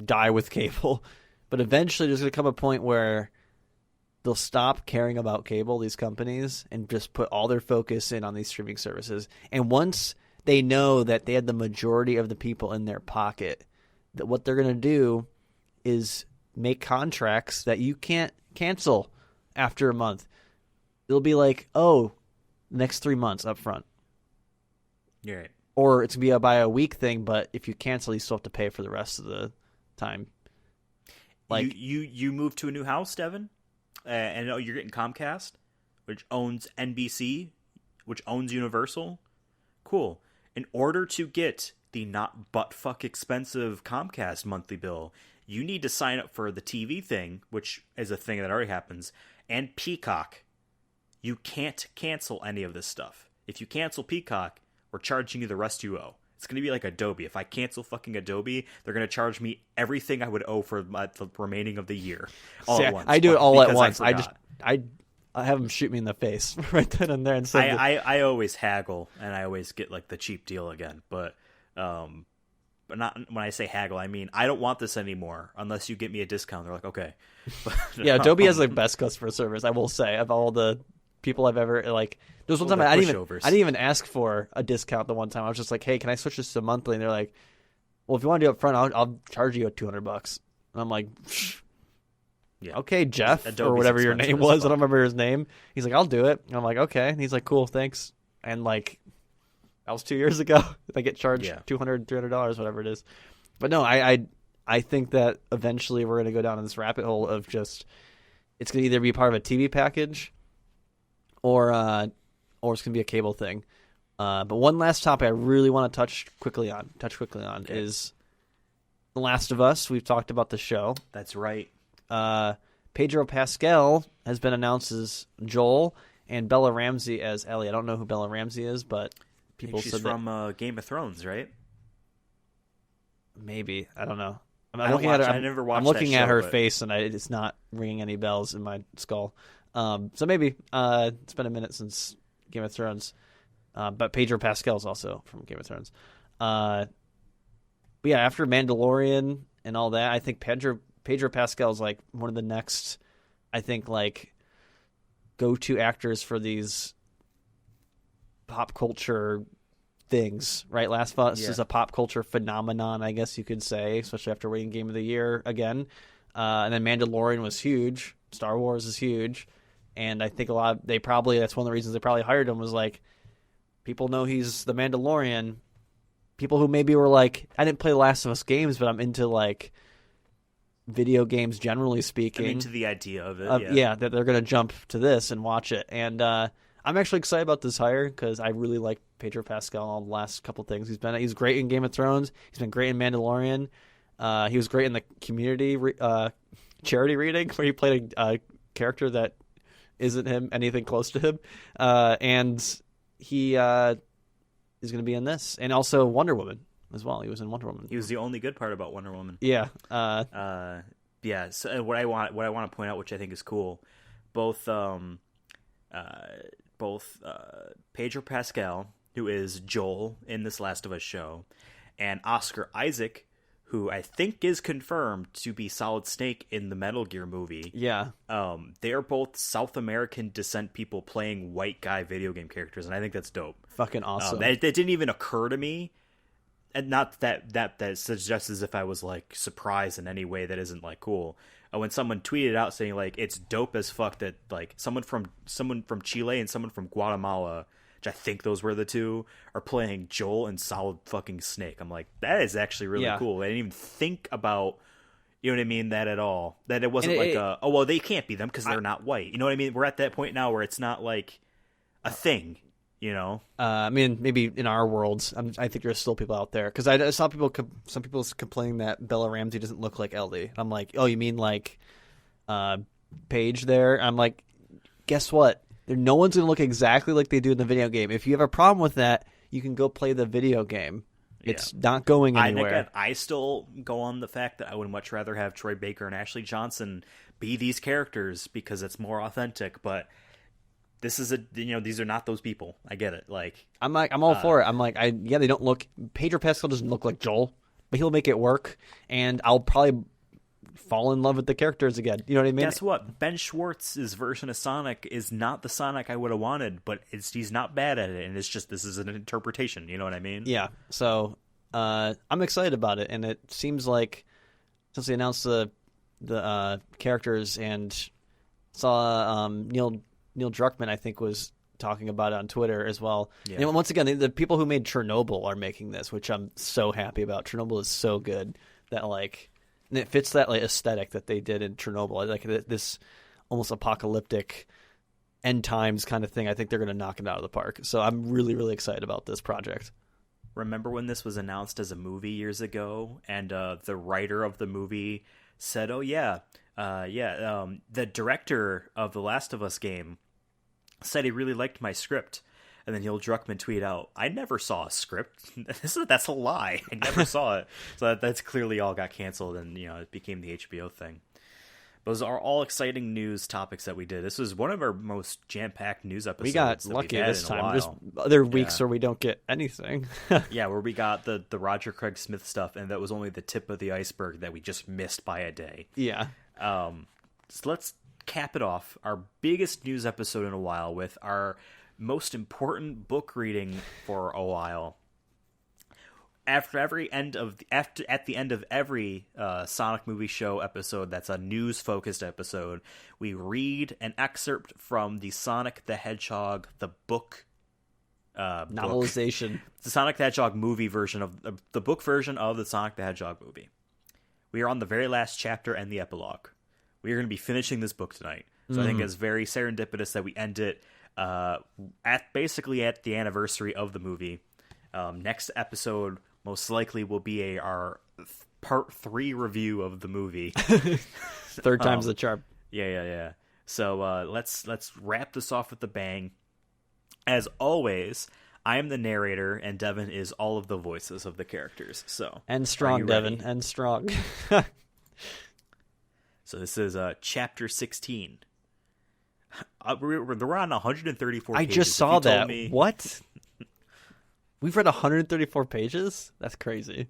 die with cable, but eventually there's going to come a point where they'll stop caring about cable, these companies, and just put all their focus in on these streaming services. And once they know that they had the majority of the people in their pocket, that what they're going to do is make contracts that you can't cancel after a month. It'll be like, oh, next 3 months up front. You're right. Or it's going to be a by a week thing, but if you cancel, you still have to pay for the rest of the time. Like you moved to a new house, Devin, and you're getting Comcast, which owns NBC, which owns Universal. Cool. In order to get the not buttfuck expensive Comcast monthly bill, you need to sign up for the TV thing, which is a thing that already happens, and Peacock. You can't cancel any of this stuff. If you cancel Peacock, we're charging you the rest you owe. It's going to be like Adobe. If I cancel fucking Adobe, they're going to charge me everything I would owe for the remaining of the year. All at once. I do it all at once. I have them shoot me in the face right then and there. And I always haggle, and I always get like the cheap deal again. But not when I say haggle, I mean I don't want this anymore unless you get me a discount. They're like, okay. But, yeah, Adobe has the best customer service, I will say, of all the people I've ever like. There was one time I didn't even ask for a discount. The one time I was just like, hey, can I switch this to monthly? And they're like, well, if you want to do it up front, I'll charge you $200. And I'm like, yeah, okay, Jeff, Adobe's or whatever your name was. I don't remember his name. He's like, I'll do it. And I'm like, okay. And he's like, cool, thanks. And like, that was 2 years ago. I get charged $200, $300, whatever it is. But no, I think that eventually we're going to go down in this rabbit hole of just, it's going to either be part of a TV package or it's going to be a cable thing. But one last topic I really want to touch quickly on is The Last of Us. We've talked about the show. That's right. Pedro Pascal has been announced as Joel, and Bella Ramsey as Ellie. I don't know who Bella Ramsey is, but people she's said from Game of Thrones, right? Maybe. I don't know. I never watched I'm looking that at show, her but... face, and it's not ringing any bells in my skull. So maybe it's been a minute since Game of Thrones. But Pedro Pascal is also from Game of Thrones. But yeah, after Mandalorian and all that, I think Pedro Pascal is like one of the next, I think, like, go-to actors for these pop culture things, right? Last of Us is a pop culture phenomenon, I guess you could say, especially after winning Game of the Year again. And then Mandalorian was huge. Star Wars is huge. And I think that's one of the reasons they probably hired him, was like, people know he's the Mandalorian. People who maybe were like, I didn't play the Last of Us games, but I'm into, like, video games generally speaking. I'm into the idea of it, that they're going to jump to this and watch it. And I'm actually excited about this hire because I really like Pedro Pascal on the last couple things. He's great in Game of Thrones. He's been great in Mandalorian. He was great in the Community charity reading where he played a character that isn't him, anything close to him. And he is going to be in this. And also Wonder Woman as well. He was in Wonder Woman. He was the only good part about Wonder Woman. Yeah. Yeah. So what I want to point out, which I think is cool, both Pedro Pascal, who is Joel in this Last of Us show, and Oscar Isaac, who I think is confirmed to be Solid Snake in the Metal Gear movie. Yeah. They are both South American descent people playing white guy video game characters, and I think that's dope. Fucking awesome. That didn't even occur to me. And not that suggests as if I was, like, surprised in any way that isn't, like, cool. When someone tweeted out saying, like, it's dope as fuck that, like, someone from Chile and someone from Guatemala, which I think those were the two, are playing Joel and Solid fucking Snake. I'm like, that is actually really cool. I didn't even think about, you know what I mean, that at all. That it wasn't well, they can't be them because they're not white. You know what I mean? We're at that point now where it's not, like, a thing. You know, I mean, maybe in our worlds, I think there's still people out there because I saw some people complaining that Bella Ramsey doesn't look like Ellie. I'm like, oh, you mean like Paige there? I'm like, guess what? No one's gonna look exactly like they do in the video game. If you have a problem with that, you can go play the video game. It's not going anywhere. I still go on the fact that I would much rather have Troy Baker and Ashley Johnson be these characters because it's more authentic, but. This is these are not those people. I get it. Like I'm all for it. I'm like, they don't look. Pedro Pascal doesn't look like Joel, but he'll make it work, and I'll probably fall in love with the characters again. You know what I mean? Guess what? Ben Schwartz's version of Sonic is not the Sonic I would have wanted, but he's not bad at it, and it's just this is an interpretation. You know what I mean? Yeah. So I'm excited about it, and it seems like since they announced the characters and saw Neil Druckmann, I think, was talking about it on Twitter as well. Yeah. And once again, the people who made Chernobyl are making this, which I'm so happy about. Chernobyl is so good that, like, and it fits that, like, aesthetic that they did in Chernobyl. Like this almost apocalyptic end times kind of thing. I think they're going to knock it out of the park. So I'm really, really excited about this project. Remember when this was announced as a movie years ago, and the writer of the movie said, "Oh yeah, the director of the Last of Us game said he really liked my script." And then Neil Druckmann tweeted out, "I never saw a script. That's a lie. I never saw it." So that's clearly all got canceled, and it became the HBO thing. Those are all exciting news topics that we did. This was one of our most jam-packed news episodes. We got lucky this time. There's other weeks where we don't get anything. Yeah, where we got the Roger Craig Smith stuff, and that was only the tip of the iceberg that we just missed by a day. Yeah. So let's cap it off, our biggest news episode in a while, with our most important book reading for a while. At the end of every Sonic Movie Show episode that's a news-focused episode, we read an excerpt from the Sonic the Hedgehog, the book novelization. The Sonic the Hedgehog movie version of the book version of the Sonic the Hedgehog movie. We are on the very last chapter and the epilogue. We are going to be finishing this book tonight. So I think it's very serendipitous that we end it at the anniversary of the movie. Next episode most likely will be our part 3 review of the movie. Third time's the charm. Yeah. So let's wrap this off with a bang. As always, I am the narrator, and Devin is all of the voices of the characters. So and strong, Devin, and strong. So this is chapter 16. We're on 134 pages. I just saw that. What? We've read 134 pages? That's crazy.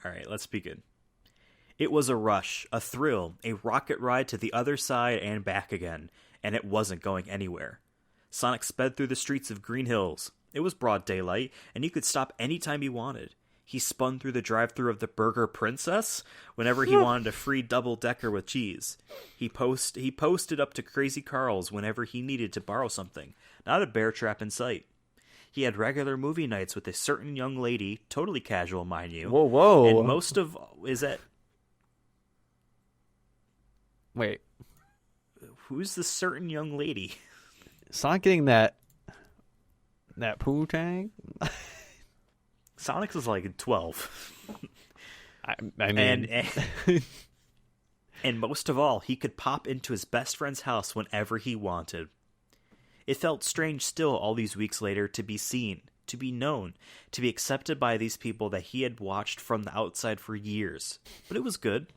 All right, let's begin. It was a rush, a thrill, a rocket ride to the other side and back again, and it wasn't going anywhere. Sonic sped through the streets of Green Hills. It was broad daylight, and he could stop any time he wanted. He spun through the drive-thru of the Burger Princess whenever he wanted a free double-decker with cheese. He posted up to Crazy Carl's whenever he needed to borrow something, not a bear trap in sight. He had regular movie nights with a certain young lady, totally casual, mind you. Whoa. And most of... Is that... Wait. Who's the certain young lady? Sonic getting that poo-tang? Sonic was like 12. I mean... And most of all, he could pop into his best friend's house whenever he wanted. It felt strange still all these weeks later to be seen, to be known, to be accepted by these people that he had watched from the outside for years. But it was good.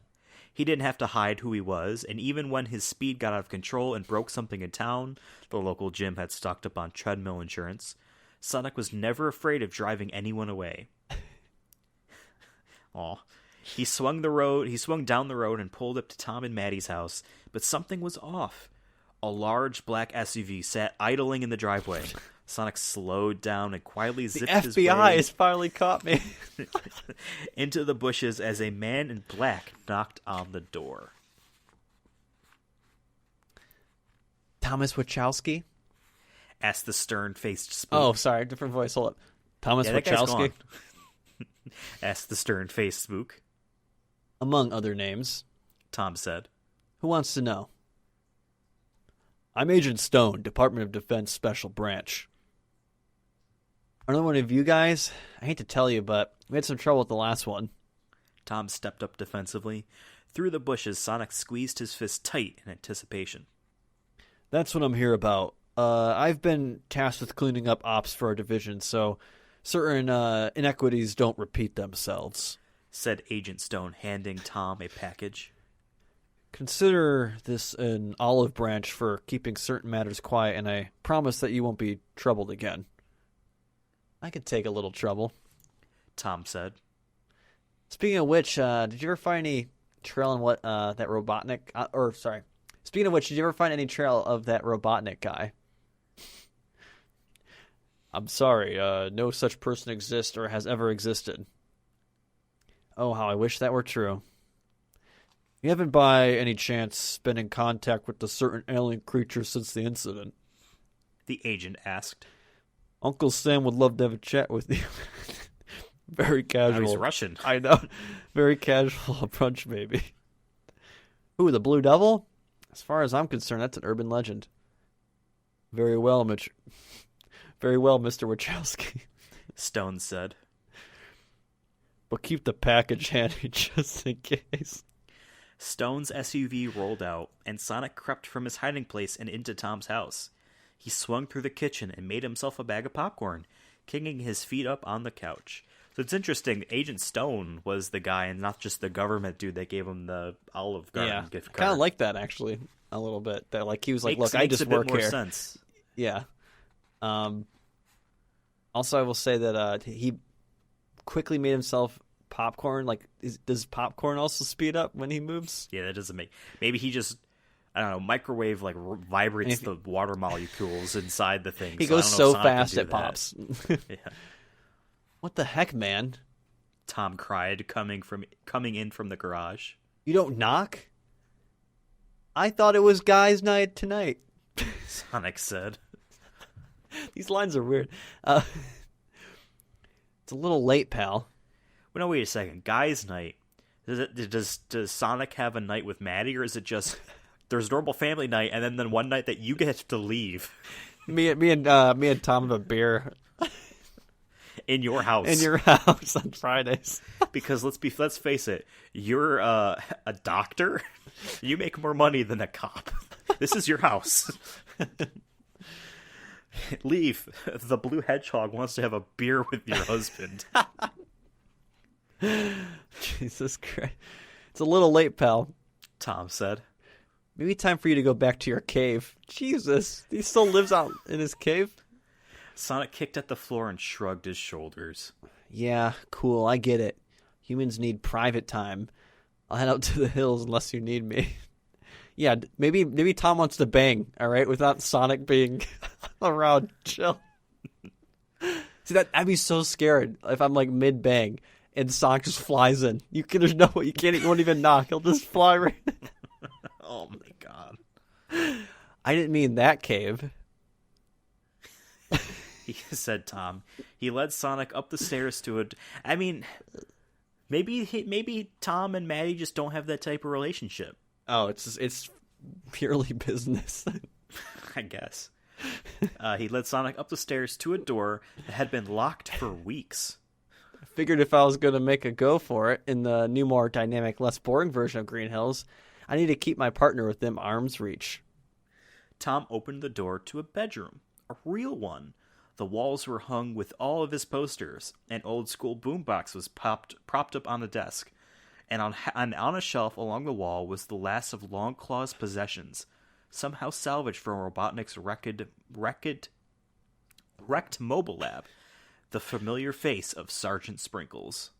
He didn't have to hide who he was, and even when his speed got out of control and broke something in town, the local gym had stocked up on treadmill insurance, Sonic was never afraid of driving anyone away. Aw. He swung down the road and pulled up to Tom and Maddie's house, but something was off. A large black SUV sat idling in the driveway. Sonic slowed down and quietly zipped his way. The FBI has finally caught me. into the bushes as a man in black knocked on the door. Thomas Wachowski? Asked the stern-faced spook. Oh, sorry, different voice. Hold up. Thomas Wachowski? Asked the stern-faced spook. Among other names. Tom said. Who wants to know? I'm Agent Stone, Department of Defense Special Branch. Another one of you guys? I hate to tell you, but we had some trouble with the last one. Tom stepped up defensively. Through the bushes, Sonic squeezed his fist tight in anticipation. That's what I'm here about. I've been tasked with cleaning up ops for our division, so certain inequities don't repeat themselves, said Agent Stone, handing Tom a package. Consider this an olive branch for keeping certain matters quiet, and I promise that you won't be troubled again. I could take a little trouble, Tom said. Speaking of which, did you ever find any trail on what that Robotnik... Speaking of which, did you ever find any trail of that Robotnik guy? I'm sorry, no such person exists or has ever existed. Oh, how I wish that were true. You haven't by any chance been in contact with the certain alien creature since the incident? The agent asked. Uncle Sam would love to have a chat with you. Very casual. He's Russian. I know. Very casual approach, maybe. Who, the Blue Devil? As far as I'm concerned, that's an urban legend. Very well, Mr. Wachowski, Stone said. But keep the package handy just in case. Stone's SUV rolled out, and Sonic crept from his hiding place and into Tom's house. He swung through the kitchen and made himself a bag of popcorn, kicking his feet up on the couch. So it's interesting, Agent Stone was the guy and not just the government dude that gave him the Olive Garden gift card. I kind of like that, actually, a little bit. That like he was like, look, I just work here. Makes a bit more sense. Yeah. Also, I will say that he quickly made himself popcorn. Like, does popcorn also speed up when he moves? Yeah, that doesn't make... Maybe he just... I don't know, microwave like vibrates the water molecules inside the thing. He goes so fast it pops. Yeah. What the heck, man? Tom cried, coming in from the garage. You don't knock? I thought it was guys' night tonight. Sonic said. These lines are weird. It's a little late, pal. Well, no, wait a second. Guys' night. Does Sonic have a night with Maddie, or is it just... There's normal family night, and then one night that you get to leave. Me and Tom have a beer. in your house. In your house on Fridays. Because let's face it, you're a doctor. You make more money than a cop. This is your house. Leave. The blue hedgehog wants to have a beer with your husband. Jesus Christ. It's a little late, pal. Tom said. Maybe time for you to go back to your cave. Jesus. He still lives out in his cave? Sonic kicked at the floor and shrugged his shoulders. Yeah, cool. I get it. Humans need private time. I'll head out to the hills unless you need me. Yeah, maybe Tom wants to bang, all right, without Sonic being around. Chill. See, I'd be so scared if I'm like mid bang and Sonic just flies in. You won't even knock. He'll just fly right in. Oh my god. I didn't mean that cave. Said Tom. He led Sonic up the stairs to a... I mean, maybe Tom and Maddie just don't have that type of relationship. Oh, it's purely business. I guess. He led Sonic up the stairs to a door that had been locked for weeks. I figured if I was going to make a go for it in the new, more dynamic, less boring version of Green Hills, I need to keep my partner within arm's reach. Tom opened the door to a bedroom, a real one. The walls were hung with all of his posters. An old-school boombox was propped up on the desk. And on a shelf along the wall was the last of Longclaw's possessions, somehow salvaged from Robotnik's wrecked mobile lab. The familiar face of Sergeant Sprinkles.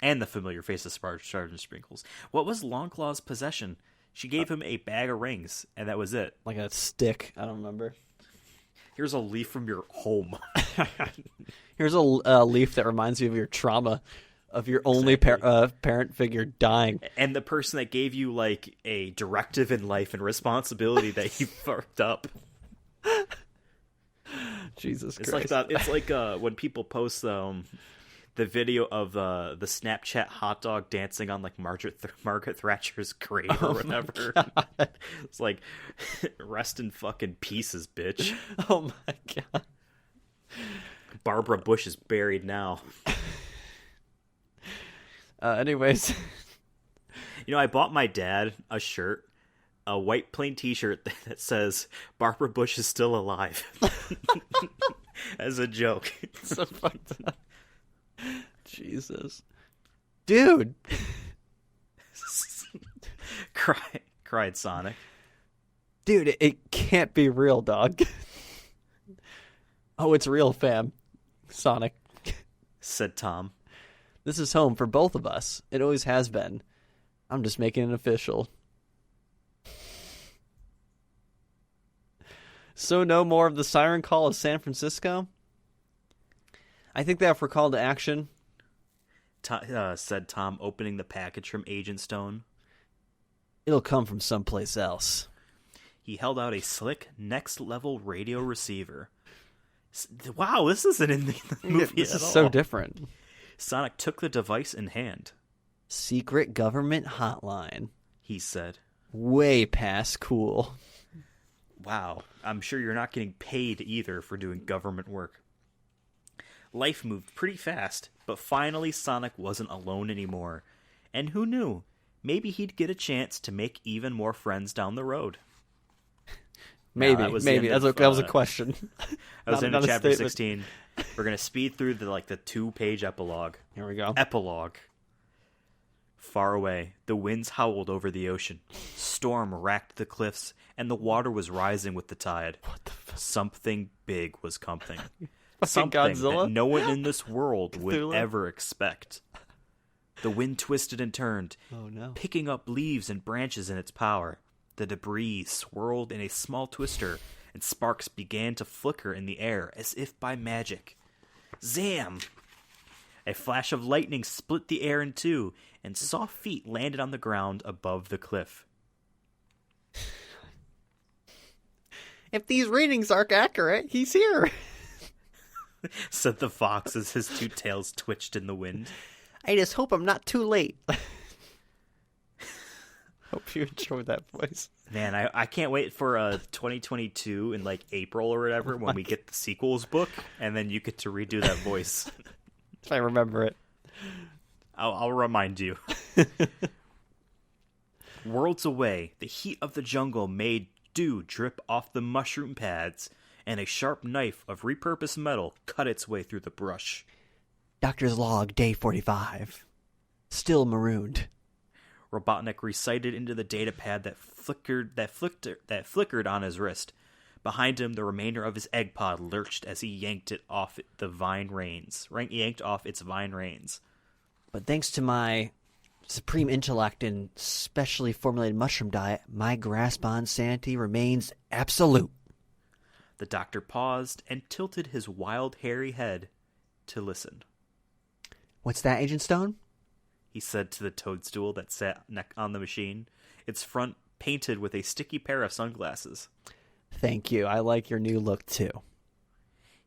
And the familiar face of Sergeant Sprinkles. What was Longclaw's possession? She gave him a bag of rings, and that was it. Like a stick. I don't remember. Here's a leaf from your home. Here's a leaf that reminds you of your trauma. Of your only parent figure dying. And the person that gave you, like, a directive in life and responsibility that you fucked up. Jesus Christ. It's like when people post the video of the Snapchat hot dog dancing on, like, Margaret Thatcher's grave or whatever. It's like, rest in fucking pieces, bitch. Oh, my God. Barbara Bush is buried now. Anyways. You know, I bought my dad a shirt, a white plain t-shirt that says, Barbara Bush is still alive. As a joke. So fucked up. Jesus. Dude. Cried Sonic. Dude, it can't be real, dog. Oh, it's real, fam. Sonic. Said Tom. This is home for both of us. It always has been. I'm just making it official. So no more of the siren call of San Francisco? I think that if we're called to action... said Tom, opening the package from Agent Stone. It'll come from someplace else. He held out a slick, next-level radio receiver. Wow, this isn't in the movie This at is all. so different. Sonic took the device in hand. Secret government hotline. He said. Way past cool. Wow, I'm sure you're not getting paid either for doing government work. Life moved pretty fast, but finally Sonic wasn't alone anymore. And who knew? Maybe he'd get a chance to make even more friends down the road. Maybe. That was a question. That was in chapter 16. We're going to speed through the 2-page epilogue. Here we go. Epilogue. Far away, the winds howled over the ocean. Storm racked the cliffs, and the water was rising with the tide. What the fuck? Something big was coming. Something Godzilla? That no one in this world would Cthulhu? ever expect. The wind twisted and turned, picking up leaves and branches in its power. The debris swirled in a small twister, and sparks began to flicker in the air as if by magic. Zam! A flash of lightning split the air in two, and soft feet landed on the ground above the cliff. If these readings are accurate, he's here, said the fox as his two tails twitched in the wind. I just hope I'm not too late. Hope future with that voice. Man, I can't wait for 2022 in like April or whatever when we get the sequels book, and then you get to redo that voice. If I remember it. I'll remind you. Worlds away, the heat of the jungle made dew drip off the mushroom pads, and a sharp knife of repurposed metal cut its way through the brush. Doctor's log, day 45. Still marooned. Robotnik recited into the datapad that flickered on his wrist. Behind him, the remainder of his egg pod lurched as he yanked off its vine reins. But thanks to my supreme intellect and specially formulated mushroom diet, my grasp on sanity remains absolute. The doctor paused and tilted his wild, hairy head to listen. What's that, Agent Stone? He said to the toadstool that sat on the machine, its front painted with a sticky pair of sunglasses. Thank you. I like your new look, too.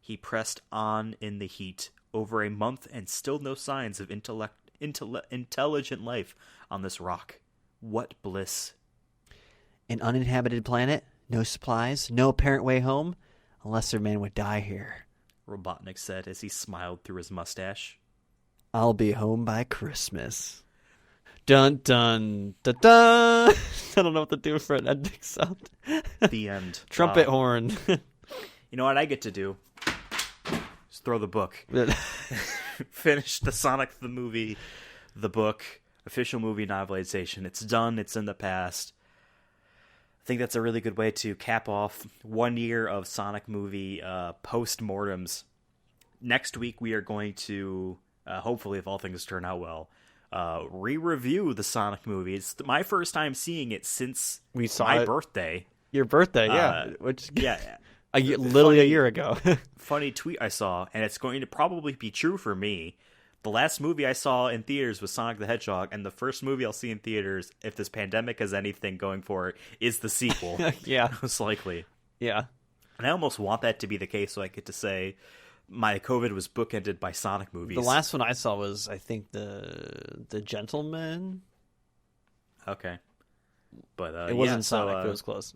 He pressed on in the heat. Over a month and still no signs of intelligent life on this rock. What bliss. An uninhabited planet, no supplies, no apparent way home. A lesser man would die here, Robotnik said as he smiled through his mustache. I'll be home by Christmas. Dun dun dun dun. I don't know what to do for an ending sound. The end. Trumpet horn. You know what I get to do? Just throw the book. Finish the Sonic the movie, the book, official movie novelization. It's done. It's in the past. I think that's a really good way to cap off 1 year of Sonic movie post-mortems. Next week we are going to, hopefully if all things turn out well, re-review the Sonic movie. It's my first time seeing it since my birthday. Your birthday, yeah. Literally a year ago. Funny tweet I saw, and it's going to probably be true for me. The last movie I saw in theaters was Sonic the Hedgehog, and the first movie I'll see in theaters, if this pandemic has anything going for it, is the sequel. Yeah. Most likely. Yeah. And I almost want that to be the case so I get to say my COVID was bookended by Sonic movies. The last one I saw was, I think, the Gentleman. Okay. But it wasn't Sonic, but it was close.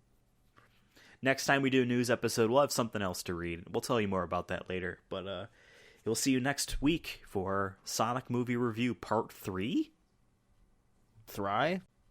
Next time we do a news episode, we'll have something else to read. We'll tell you more about that later. But we'll see you next week for Sonic Movie Review Part 3? Thrive?